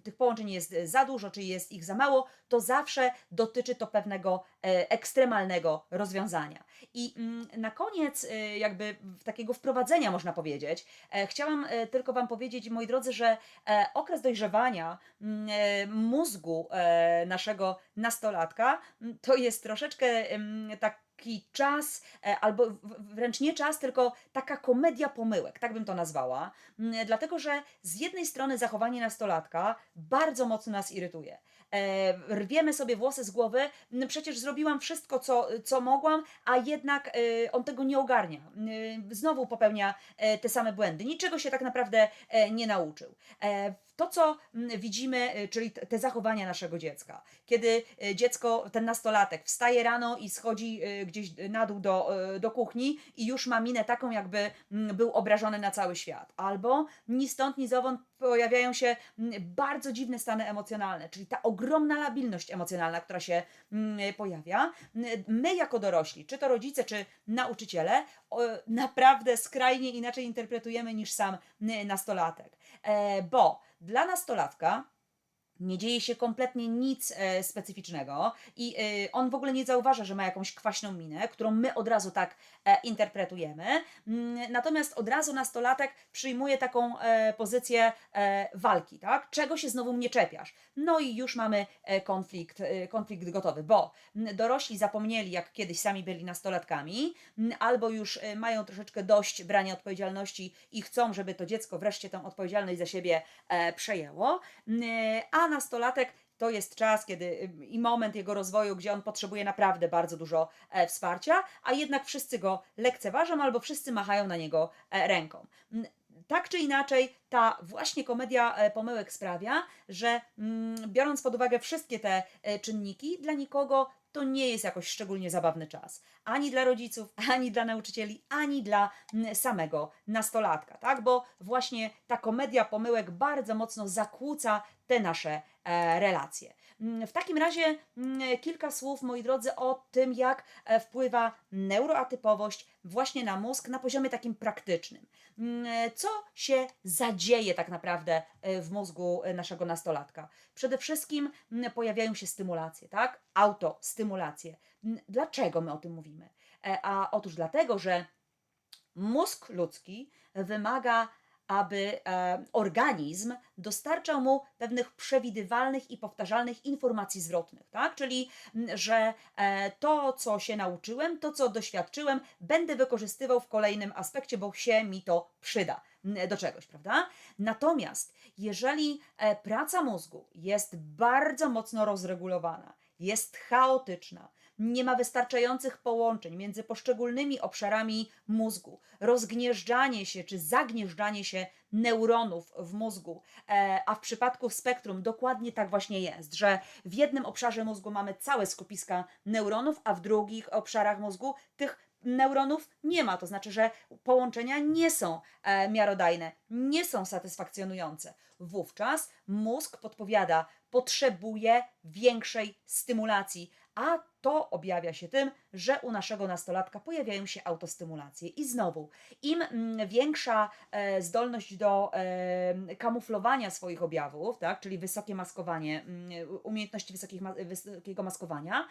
tych połączeń jest za dużo, czy jest ich za mało, to zawsze dotyczy to pewnego ekstremalnego rozwiązania. I na koniec jakby takiego wprowadzenia można powiedzieć, chciałam tylko Wam powiedzieć, moi drodzy, że okres dojrzewania mózgu naszego nastolatka to jest troszeczkę taki czas, albo wręcz nie czas, tylko taka komedia pomyłek, tak bym to nazwała. Dlatego, że z jednej strony zachowanie nastolatka bardzo mocno nas irytuje. Rwiemy sobie włosy z głowy, przecież zrobiłam wszystko, co mogłam, a jednak on tego nie ogarnia. Znowu popełnia te same błędy. Niczego się tak naprawdę nie nauczył. To, co widzimy, czyli te zachowania naszego dziecka. Kiedy dziecko, ten nastolatek wstaje rano i schodzi gdzieś na dół do kuchni i już ma minę taką, jakby był obrażony na cały świat. Albo ni stąd, ni zowąd pojawiają się bardzo dziwne stany emocjonalne, czyli ta ogromna labilność emocjonalna, która się pojawia. My jako dorośli, czy to rodzice, czy nauczyciele, naprawdę skrajnie inaczej interpretujemy niż sam nastolatek. Bo dla nastolatka nie dzieje się kompletnie nic specyficznego i on w ogóle nie zauważa, że ma jakąś kwaśną minę, którą my od razu tak interpretujemy. Natomiast od razu nastolatek przyjmuje taką pozycję walki, tak? Czego się znowu mnie czepiasz? No i już mamy konflikt gotowy, bo dorośli zapomnieli, jak kiedyś sami byli nastolatkami, albo już mają troszeczkę dość brania odpowiedzialności i chcą, żeby to dziecko wreszcie tę odpowiedzialność za siebie przejęło, a nastolatek to jest czas, kiedy i moment jego rozwoju, gdzie on potrzebuje naprawdę bardzo dużo wsparcia, a jednak wszyscy go lekceważą albo wszyscy machają na niego ręką. Tak czy inaczej, ta właśnie komedia pomyłek sprawia, że biorąc pod uwagę wszystkie te czynniki, dla nikogo to nie jest jakoś szczególnie zabawny czas. Ani dla rodziców, ani dla nauczycieli, ani dla samego nastolatka, tak? Bo właśnie ta komedia pomyłek bardzo mocno zakłóca te nasze relacje. W takim razie kilka słów, moi drodzy, o tym, jak wpływa neuroatypowość właśnie na mózg na poziomie takim praktycznym. Co się zadzieje tak naprawdę w mózgu naszego nastolatka? Przede wszystkim pojawiają się stymulacje, tak? Autostymulacje. Dlaczego my o tym mówimy? A otóż dlatego, że mózg ludzki wymaga aby organizm dostarczał mu pewnych przewidywalnych i powtarzalnych informacji zwrotnych, tak? Czyli, że to, co się nauczyłem, to, co doświadczyłem, będę wykorzystywał w kolejnym aspekcie, bo się mi to przyda do czegoś, prawda? Natomiast jeżeli praca mózgu jest bardzo mocno rozregulowana, jest chaotyczna, nie ma wystarczających połączeń między poszczególnymi obszarami mózgu, rozgnieżdżanie się czy zagnieżdżanie się neuronów w mózgu, a w przypadku spektrum dokładnie tak właśnie jest, że w jednym obszarze mózgu mamy całe skupiska neuronów, a w drugich obszarach mózgu tych neuronów nie ma. To znaczy, że połączenia nie są miarodajne, nie są satysfakcjonujące. Wówczas mózg podpowiada, potrzebuje większej stymulacji, a to objawia się tym, że u naszego nastolatka pojawiają się autostymulacje. I znowu, im większa zdolność do kamuflowania swoich objawów, tak, czyli wysokie maskowanie, umiejętności wysokiego maskowania,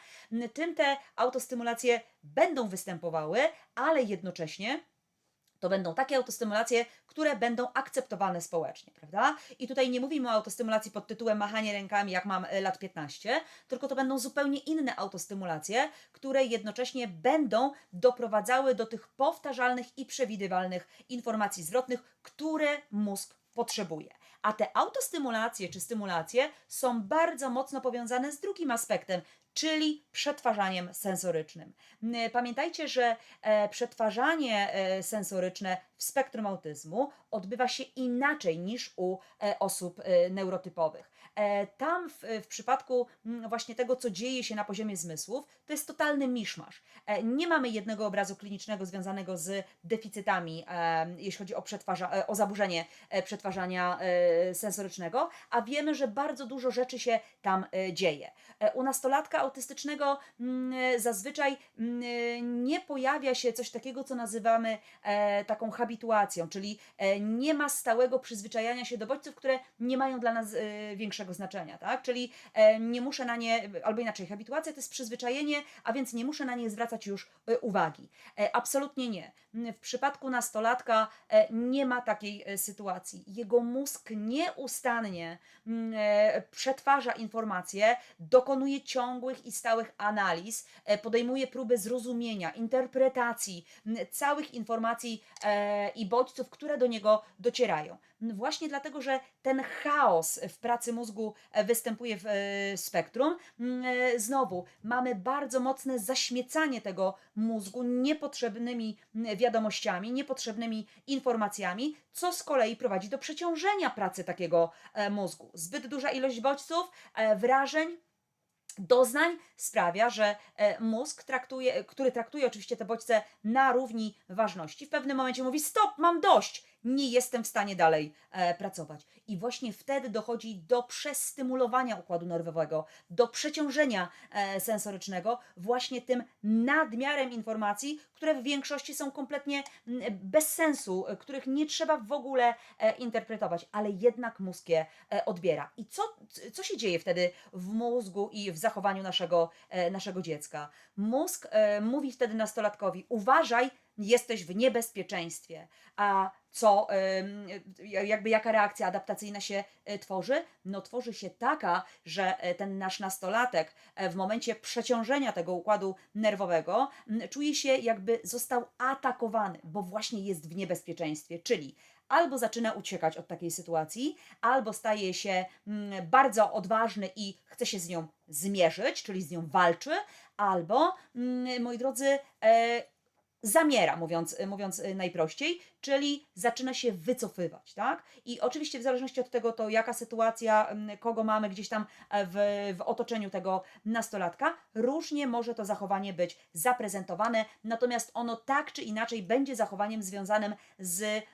tym te autostymulacje będą występowały, ale jednocześnie to będą takie autostymulacje, które będą akceptowane społecznie, prawda? I tutaj nie mówimy o autostymulacji pod tytułem machanie rękami, jak mam lat 15, tylko to będą zupełnie inne autostymulacje, które jednocześnie będą doprowadzały do tych powtarzalnych i przewidywalnych informacji zwrotnych, które mózg potrzebuje. A te autostymulacje czy stymulacje są bardzo mocno powiązane z drugim aspektem, czyli przetwarzaniem sensorycznym. Pamiętajcie, że przetwarzanie sensoryczne w spektrum autyzmu odbywa się inaczej niż u osób neurotypowych. Tam w przypadku właśnie tego, co dzieje się na poziomie zmysłów, to jest totalny miszmasz. Nie mamy jednego obrazu klinicznego związanego z deficytami, jeśli chodzi o zaburzenie przetwarzania sensorycznego, a wiemy, że bardzo dużo rzeczy się tam dzieje. U nastolatka autystycznego zazwyczaj nie pojawia się coś takiego, co nazywamy taką habituacją, czyli nie ma stałego przyzwyczajania się do bodźców, które nie mają dla nas większego znaczenia, tak? Czyli nie muszę na nie, albo inaczej, habituacja to jest przyzwyczajenie, a więc nie muszę na nie zwracać już uwagi. Absolutnie nie. W przypadku nastolatka nie ma takiej sytuacji. Jego mózg nieustannie przetwarza informacje, dokonuje ciągłych i stałych analiz, podejmuje próby zrozumienia, interpretacji całych informacji i bodźców, które do niego docierają. Właśnie dlatego, że ten chaos w pracy mózgu występuje w spektrum, znowu mamy bardzo mocne zaśmiecanie tego mózgu niepotrzebnymi wiadomościami, niepotrzebnymi informacjami, co z kolei prowadzi do przeciążenia pracy takiego mózgu. Zbyt duża ilość bodźców, wrażeń, doznań sprawia, że mózg który traktuje oczywiście te bodźce na równi ważności, w pewnym momencie mówi: stop, mam dość, nie jestem w stanie dalej pracować. I właśnie wtedy dochodzi do przestymulowania układu nerwowego, do przeciążenia sensorycznego, właśnie tym nadmiarem informacji, które w większości są kompletnie bez sensu, których nie trzeba w ogóle interpretować, ale jednak mózg je odbiera. I co się dzieje wtedy w mózgu i w zachowaniu naszego dziecka? Mózg mówi wtedy nastolatkowi: uważaj, jesteś w niebezpieczeństwie. A jaka reakcja adaptacyjna się tworzy? No tworzy się taka, że ten nasz nastolatek w momencie przeciążenia tego układu nerwowego czuje się, jakby został atakowany, bo właśnie jest w niebezpieczeństwie, czyli albo zaczyna uciekać od takiej sytuacji, albo staje się bardzo odważny i chce się z nią zmierzyć, czyli z nią walczy, albo, moi drodzy, zamiera, mówiąc najprościej, czyli zaczyna się wycofywać, tak? I oczywiście w zależności od tego, to jaka sytuacja, kogo mamy gdzieś tam w otoczeniu tego nastolatka, różnie może to zachowanie być zaprezentowane, natomiast ono tak czy inaczej będzie zachowaniem związanym z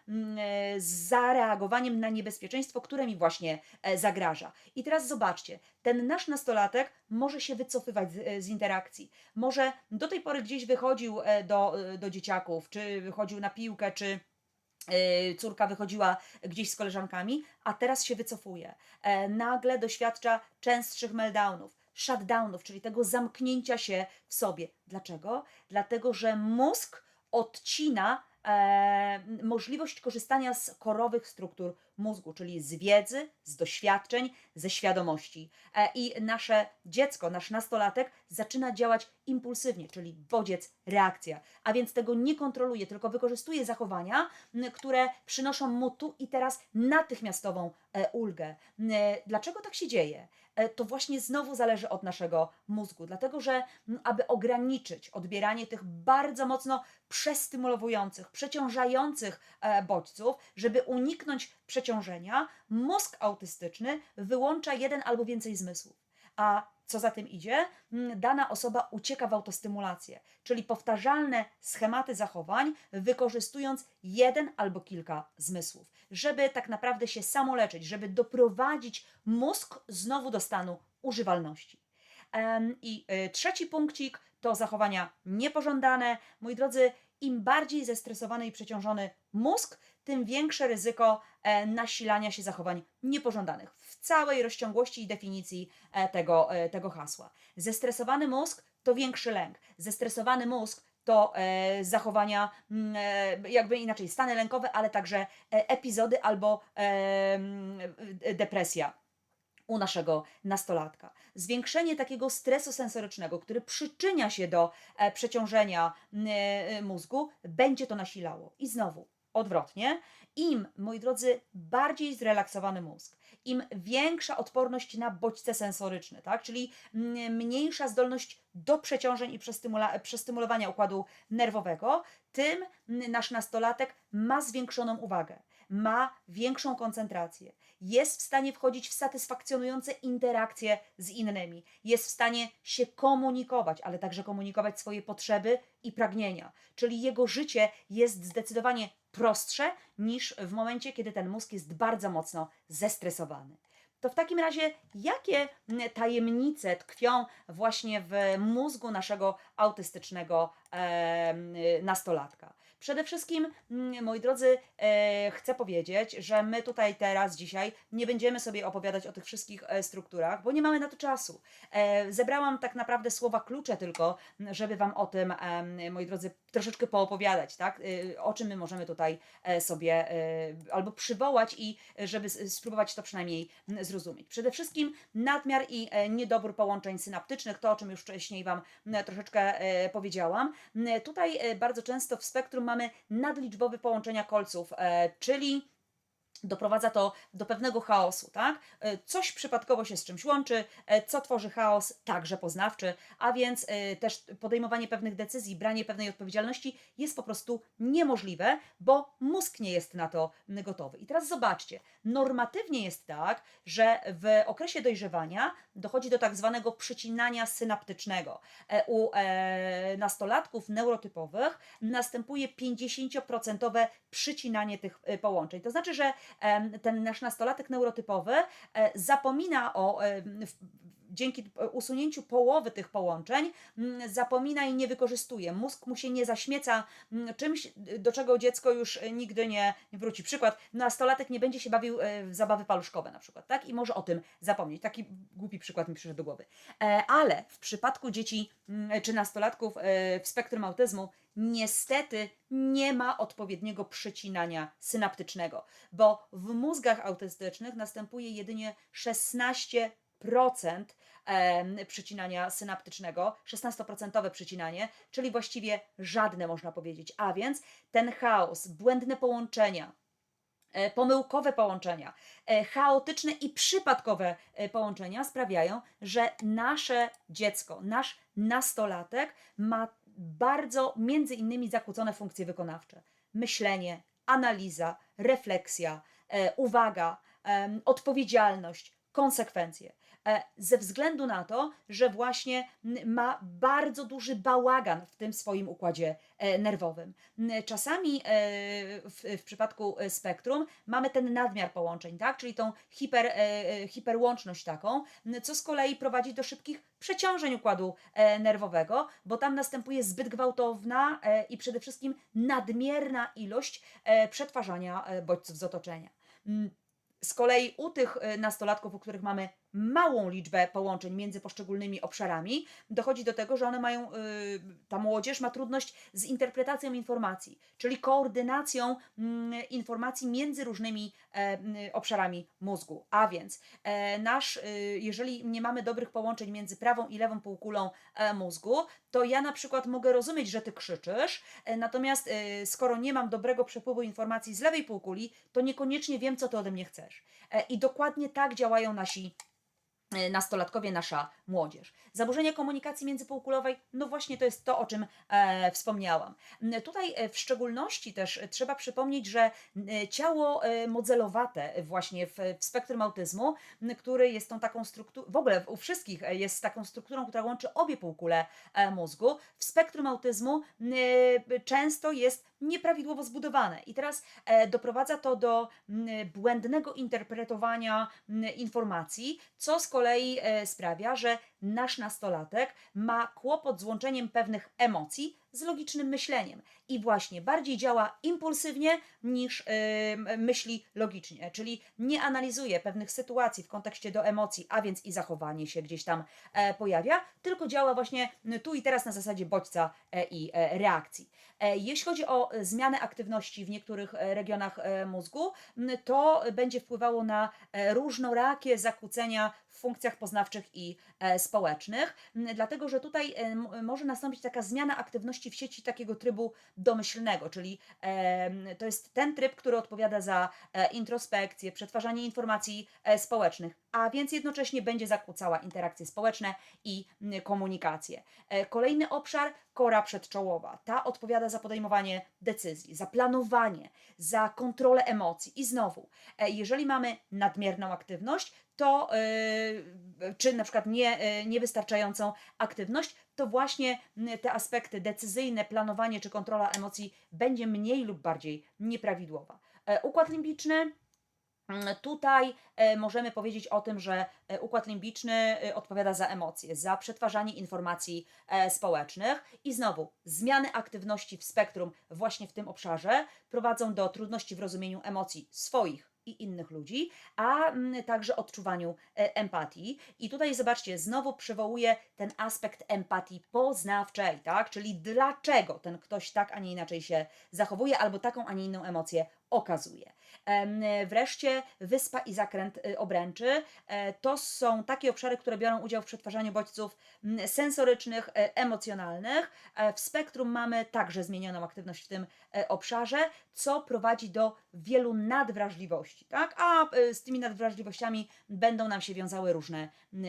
zareagowaniem na niebezpieczeństwo, które mi właśnie zagraża. I teraz zobaczcie, ten nasz nastolatek może się wycofywać z interakcji. Może do tej pory gdzieś wychodził do dzieciaków, czy wychodził na piłkę, czy córka wychodziła gdzieś z koleżankami, a teraz się wycofuje. Nagle doświadcza częstszych meltdownów, shutdownów, czyli tego zamknięcia się w sobie. Dlaczego? Dlatego, że mózg odcina możliwość korzystania z korowych struktur mózgu, czyli z wiedzy, z doświadczeń, ze świadomości. I nasze dziecko, nasz nastolatek zaczyna działać impulsywnie, czyli bodziec, reakcja, a więc tego nie kontroluje, tylko wykorzystuje zachowania, które przynoszą mu tu i teraz natychmiastową ulgę. Dlaczego tak się dzieje? To właśnie znowu zależy od naszego mózgu, dlatego że aby ograniczyć odbieranie tych bardzo mocno przestymulowujących, przeciążających bodźców, żeby uniknąć przeciążenia, mózg autystyczny wyłącza jeden albo więcej zmysłów. A co za tym idzie? Dana osoba ucieka w autostymulację, czyli powtarzalne schematy zachowań, wykorzystując jeden albo kilka zmysłów, żeby tak naprawdę się samoleczyć, żeby doprowadzić mózg znowu do stanu używalności. I trzeci punkcik to zachowania niepożądane. Moi drodzy, im bardziej zestresowany i przeciążony mózg, tym większe ryzyko nasilania się zachowań niepożądanych w całej rozciągłości i definicji tego hasła. Zestresowany mózg to większy lęk. Zestresowany mózg to zachowania, jakby inaczej, stany lękowe, ale także epizody albo depresja u naszego nastolatka. Zwiększenie takiego stresu sensorycznego, który przyczynia się do przeciążenia mózgu, będzie to nasilało. I znowu, odwrotnie, im, moi drodzy, bardziej zrelaksowany mózg, im większa odporność na bodźce sensoryczne, tak? Czyli mniejsza zdolność do przeciążeń i przestymulowania układu nerwowego, tym nasz nastolatek ma zwiększoną uwagę, ma większą koncentrację, jest w stanie wchodzić w satysfakcjonujące interakcje z innymi, jest w stanie się komunikować, ale także komunikować swoje potrzeby i pragnienia. Czyli jego życie jest zdecydowanie prostsze niż w momencie, kiedy ten mózg jest bardzo mocno zestresowany. To w takim razie, jakie tajemnice tkwią właśnie w mózgu naszego autystycznego nastolatka? Przede wszystkim, moi drodzy, chcę powiedzieć, że my tutaj teraz, dzisiaj nie będziemy sobie opowiadać o tych wszystkich strukturach, bo nie mamy na to czasu. Zebrałam tak naprawdę słowa klucze tylko, żeby Wam o tym, moi drodzy, troszeczkę poopowiadać, tak? O czym my możemy tutaj sobie albo przywołać i żeby spróbować to przynajmniej zrozumieć. Przede wszystkim nadmiar i niedobór połączeń synaptycznych, to o czym już wcześniej Wam troszeczkę powiedziałam. Tutaj bardzo często w spektrum mamy nadliczbowe połączenia kolców, czyli doprowadza to do pewnego chaosu, tak? Coś przypadkowo się z czymś łączy, co tworzy chaos, także poznawczy, a więc też podejmowanie pewnych decyzji, branie pewnej odpowiedzialności jest po prostu niemożliwe, bo mózg nie jest na to gotowy. I teraz zobaczcie, normatywnie jest tak, że w okresie dojrzewania dochodzi do tak zwanego przycinania synaptycznego. U nastolatków neurotypowych następuje 50% przycinanie tych połączeń. To znaczy, że ten nasz nastolatek neurotypowy zapomina dzięki usunięciu połowy tych połączeń, zapomina i nie wykorzystuje. Mózg mu się nie zaśmieca czymś, do czego dziecko już nigdy nie wróci. Przykład, nastolatek nie będzie się bawił w zabawy paluszkowe na przykład, tak? I może o tym zapomnieć. Taki głupi przykład mi przyszedł do głowy. Ale w przypadku dzieci czy nastolatków w spektrum autyzmu niestety nie ma odpowiedniego przycinania synaptycznego, bo w mózgach autystycznych następuje jedynie 16% przycinania synaptycznego, 16% przycinanie, czyli właściwie żadne można powiedzieć. A więc ten chaos, błędne połączenia, pomyłkowe połączenia, chaotyczne i przypadkowe połączenia sprawiają, że nasze dziecko, nasz nastolatek ma bardzo między innymi zakłócone funkcje wykonawcze. Myślenie, analiza, refleksja, uwaga, odpowiedzialność, konsekwencje. Ze względu na to, że właśnie ma bardzo duży bałagan w tym swoim układzie nerwowym. Czasami w przypadku spektrum mamy ten nadmiar połączeń, tak? Czyli tą hiperłączność taką, co z kolei prowadzi do szybkich przeciążeń układu nerwowego, bo tam następuje zbyt gwałtowna i przede wszystkim nadmierna ilość przetwarzania bodźców z otoczenia. Z kolei u tych nastolatków, u których mamy małą liczbę połączeń między poszczególnymi obszarami, dochodzi do tego, że one mają, ta młodzież ma trudność z interpretacją informacji, czyli koordynacją informacji między różnymi obszarami mózgu. A więc jeżeli nie mamy dobrych połączeń między prawą i lewą półkulą mózgu, to ja na przykład mogę rozumieć, że ty krzyczysz, natomiast skoro nie mam dobrego przepływu informacji z lewej półkuli, to niekoniecznie wiem, co ty ode mnie chcesz. I dokładnie tak działają nasi nastolatkowie, nasza młodzież. Zaburzenia komunikacji międzypółkulowej, no właśnie to jest to, o czym wspomniałam. Tutaj w szczególności też trzeba przypomnieć, że ciało modelowate właśnie w spektrum autyzmu, który jest tą taką strukturą, w ogóle u wszystkich jest taką strukturą, która łączy obie półkule mózgu, w spektrum autyzmu często jest nieprawidłowo zbudowane. I teraz doprowadza to do błędnego interpretowania informacji, co z kolei sprawia, że nasz nastolatek ma kłopot z łączeniem pewnych emocji z logicznym myśleniem i właśnie bardziej działa impulsywnie niż myśli logicznie, czyli nie analizuje pewnych sytuacji w kontekście do emocji, a więc i zachowanie się gdzieś tam pojawia, tylko działa właśnie tu i teraz na zasadzie bodźca i reakcji. Jeśli chodzi o zmianę aktywności w niektórych regionach mózgu, to będzie wpływało na różnorakie zakłócenia w funkcjach poznawczych i społecznych, dlatego że tutaj może nastąpić taka zmiana aktywności w sieci takiego trybu domyślnego, czyli to jest ten tryb, który odpowiada za introspekcję, przetwarzanie informacji społecznych, a więc jednocześnie będzie zakłócała interakcje społeczne i komunikację. Kolejny obszar, kora przedczołowa. Ta odpowiada za podejmowanie decyzji, za planowanie, za kontrolę emocji. I znowu, jeżeli mamy nadmierną aktywność, to czy na przykład niewystarczającą aktywność, to właśnie te aspekty decyzyjne, planowanie czy kontrola emocji będzie mniej lub bardziej nieprawidłowa. Układ limbiczny. Tutaj możemy powiedzieć o tym, że układ limbiczny odpowiada za emocje, za przetwarzanie informacji społecznych i znowu zmiany aktywności w spektrum właśnie w tym obszarze prowadzą do trudności w rozumieniu emocji swoich i innych ludzi, a także odczuwaniu empatii. I tutaj zobaczcie, znowu przywołuję ten aspekt empatii poznawczej, tak? Czyli dlaczego ten ktoś tak, a nie inaczej się zachowuje, albo taką, a nie inną emocję okazuje. Wreszcie wyspa i zakręt obręczy to są takie obszary, które biorą udział w przetwarzaniu bodźców sensorycznych, emocjonalnych. W spektrum mamy także zmienioną aktywność w tym obszarze, co prowadzi do wielu nadwrażliwości, tak? A z tymi nadwrażliwościami będą nam się wiązały różne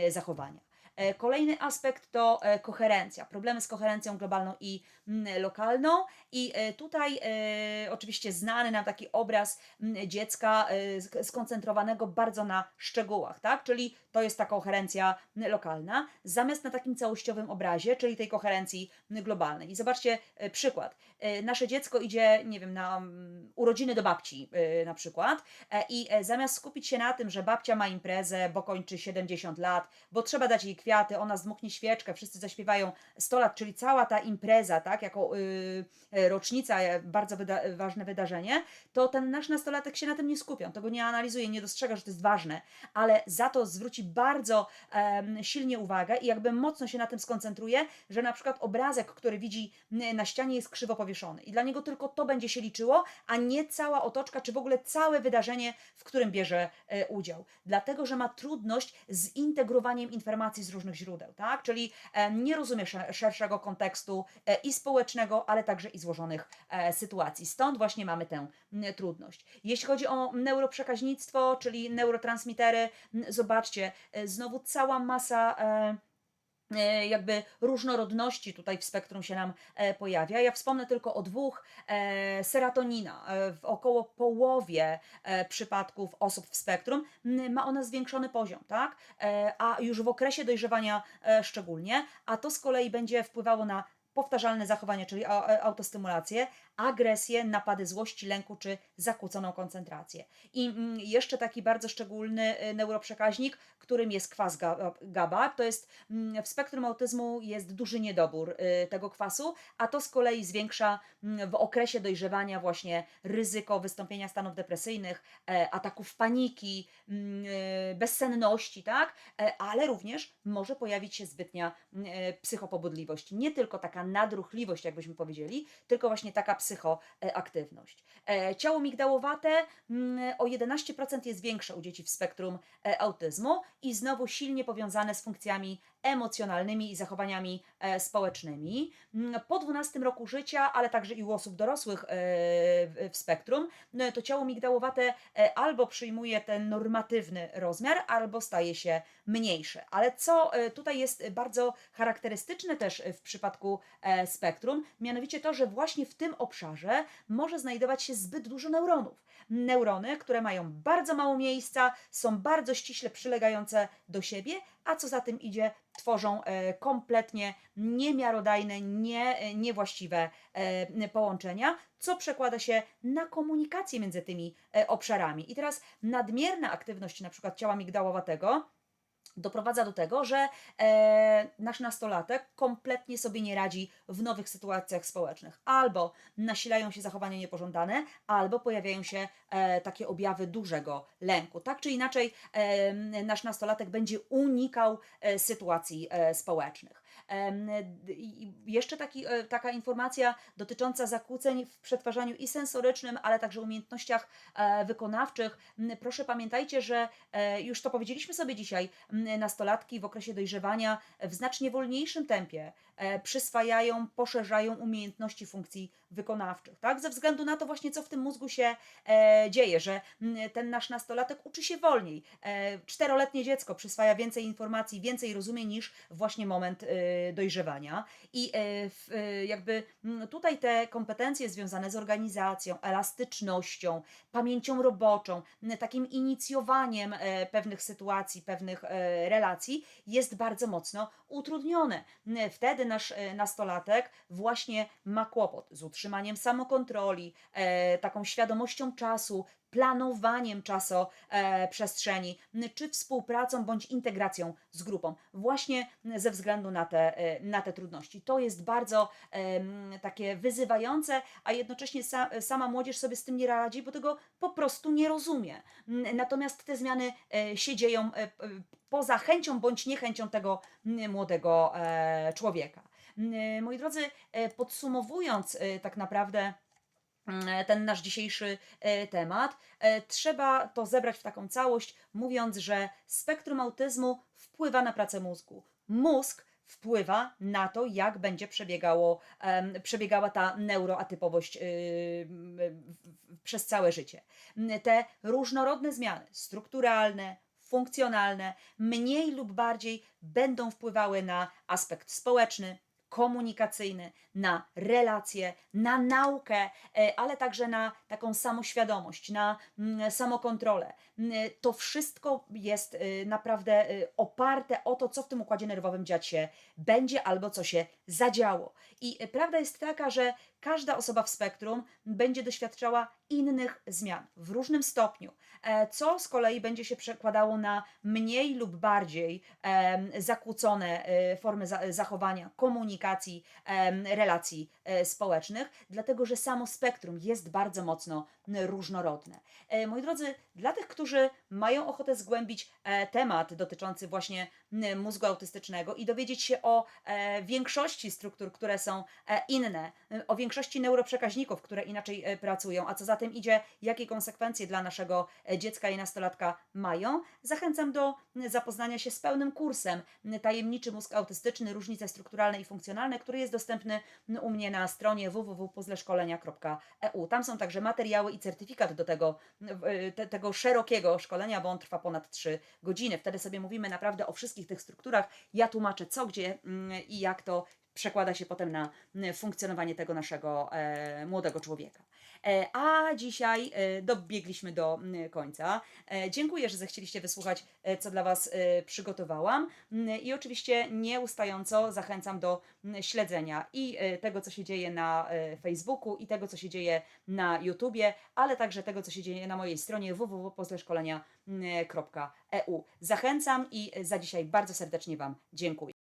zachowania. Kolejny aspekt to koherencja, problemy z koherencją globalną i lokalną. I tutaj oczywiście znany nam taki obraz dziecka skoncentrowanego bardzo na szczegółach, tak? Czyli to jest ta koherencja lokalna, zamiast na takim całościowym obrazie, czyli tej koherencji globalnej. I zobaczcie przykład. Nasze dziecko idzie, nie wiem, na urodziny do babci na przykład i zamiast skupić się na tym, że babcia ma imprezę, bo kończy 70 lat, bo trzeba dać jej kwiaty, ona zdmuchnie świeczkę, wszyscy zaśpiewają 100 lat, czyli cała ta impreza, tak, jako rocznica, bardzo ważne wydarzenie, to ten nasz nastolatek się na tym nie skupia, tego nie analizuje, nie dostrzega, że to jest ważne, ale za to zwróci bardzo silnie uwagę i jakby mocno się na tym skoncentruje, że na przykład obrazek, który widzi na ścianie jest krzywo powieszony i dla niego tylko to będzie się liczyło, a nie cała otoczka, czy w ogóle całe wydarzenie, w którym bierze udział. Dlatego, że ma trudność z integrowaniem informacji z różnych źródeł, tak? Czyli nie rozumie szerszego kontekstu i społecznego, ale także i złożonych sytuacji. Stąd właśnie mamy tę trudność. Jeśli chodzi o neuroprzekaźnictwo, czyli neurotransmitery, zobaczcie, znowu cała masa jakby różnorodności tutaj w spektrum się nam pojawia. Ja wspomnę tylko o dwóch. Serotonina w około połowie przypadków osób w spektrum ma ona zwiększony poziom, tak? A już w okresie dojrzewania szczególnie, a to z kolei będzie wpływało na powtarzalne zachowania, czyli autostymulację, agresję, napady złości, lęku czy zakłóconą koncentrację. I jeszcze taki bardzo szczególny neuroprzekaźnik, którym jest kwas GABA, to jest w spektrum autyzmu jest duży niedobór tego kwasu, a to z kolei zwiększa w okresie dojrzewania właśnie ryzyko wystąpienia stanów depresyjnych, ataków paniki, bezsenności, tak? Ale również może pojawić się zbytnia psychopobudliwość. Nie tylko taka nadruchliwość, jakbyśmy powiedzieli, tylko właśnie taka psychoaktywność. Ciało migdałowate o 11% jest większe u dzieci w spektrum autyzmu i znowu silnie powiązane z funkcjami emocjonalnymi i zachowaniami społecznymi. Po 12 roku życia, ale także i u osób dorosłych w spektrum, to ciało migdałowate albo przyjmuje ten normatywny rozmiar, albo staje się mniejsze. Ale co tutaj jest bardzo charakterystyczne też w przypadku spektrum, mianowicie to, że właśnie w tym obszarze może znajdować się zbyt dużo neuronów. Neurony, które mają bardzo mało miejsca, są bardzo ściśle przylegające do siebie, a co za tym idzie, tworzą kompletnie niemiarodajne, niewłaściwe połączenia, co przekłada się na komunikację między tymi obszarami. I teraz nadmierna aktywność na przykład ciała migdałowatego doprowadza do tego, że nasz nastolatek kompletnie sobie nie radzi w nowych sytuacjach społecznych. Albo nasilają się zachowania niepożądane, albo pojawiają się takie objawy dużego lęku. Tak czy inaczej, nasz nastolatek będzie unikał sytuacji społecznych. Jeszcze taka informacja dotycząca zakłóceń w przetwarzaniu i sensorycznym, ale także umiejętnościach wykonawczych. Proszę pamiętajcie, że już to powiedzieliśmy sobie dzisiaj, nastolatki w okresie dojrzewania w znacznie wolniejszym tempie przyswajają, poszerzają umiejętności funkcji wykonawczych, tak? Ze względu na to właśnie, co w tym mózgu się dzieje, że ten nasz nastolatek uczy się wolniej. Czteroletnie dziecko przyswaja więcej informacji, więcej rozumie niż właśnie moment dojrzewania. I jakby tutaj te kompetencje związane z organizacją, elastycznością, pamięcią roboczą, takim inicjowaniem pewnych sytuacji, pewnych relacji jest bardzo mocno utrudnione. Wtedy nasz nastolatek właśnie ma kłopot z utrzymaniem samokontroli, taką świadomością czasu, planowaniem czasoprzestrzeni, czy współpracą bądź integracją z grupą, właśnie ze względu na te trudności. To jest bardzo takie wyzywające, a jednocześnie sama młodzież sobie z tym nie radzi, bo tego po prostu nie rozumie. Natomiast te zmiany się dzieją poza chęcią bądź niechęcią tego młodego człowieka. Moi drodzy, podsumowując tak naprawdę ten nasz dzisiejszy temat, trzeba to zebrać w taką całość, mówiąc, że spektrum autyzmu wpływa na pracę mózgu. Mózg wpływa na to, jak będzie przebiegała ta neuroatypowość przez całe życie. Te różnorodne zmiany strukturalne, funkcjonalne, mniej lub bardziej będą wpływały na aspekt społeczny, komunikacyjny, na relacje, na naukę, ale także na taką samoświadomość, na samokontrolę. To wszystko jest naprawdę oparte o to, co w tym układzie nerwowym dziać się będzie albo co się zadziało. I prawda jest taka, że każda osoba w spektrum będzie doświadczała innych zmian w różnym stopniu, co z kolei będzie się przekładało na mniej lub bardziej zakłócone formy zachowania, komunikacji, relacji społecznych, dlatego że samo spektrum jest bardzo mocno różnorodne. Moi drodzy, dla tych, którzy mają ochotę zgłębić temat dotyczący właśnie mózgu autystycznego i dowiedzieć się o większości struktur, które są inne, o większości neuroprzekaźników, które inaczej pracują, a co za tym idzie, jakie konsekwencje dla naszego dziecka i nastolatka mają, zachęcam do zapoznania się z pełnym kursem Tajemniczy mózg autystyczny, różnice strukturalne i funkcjonalne, który jest dostępny u mnie na stronie www.puzzleszkolenia.eu. Tam są także materiały i certyfikat do tego szerokiego szkolenia, bo on trwa ponad 3 godziny. Wtedy sobie mówimy naprawdę o wszystkich tych strukturach. Ja tłumaczę co, gdzie i jak to przekłada się potem na funkcjonowanie tego naszego młodego człowieka. A dzisiaj dobiegliśmy do końca. Dziękuję, że zechcieliście wysłuchać, co dla Was przygotowałam. I oczywiście nieustająco zachęcam do śledzenia i tego, co się dzieje na Facebooku, i tego, co się dzieje na YouTubie, ale także tego, co się dzieje na mojej stronie www.pozleszkolenia.eu. Zachęcam i za dzisiaj bardzo serdecznie Wam dziękuję.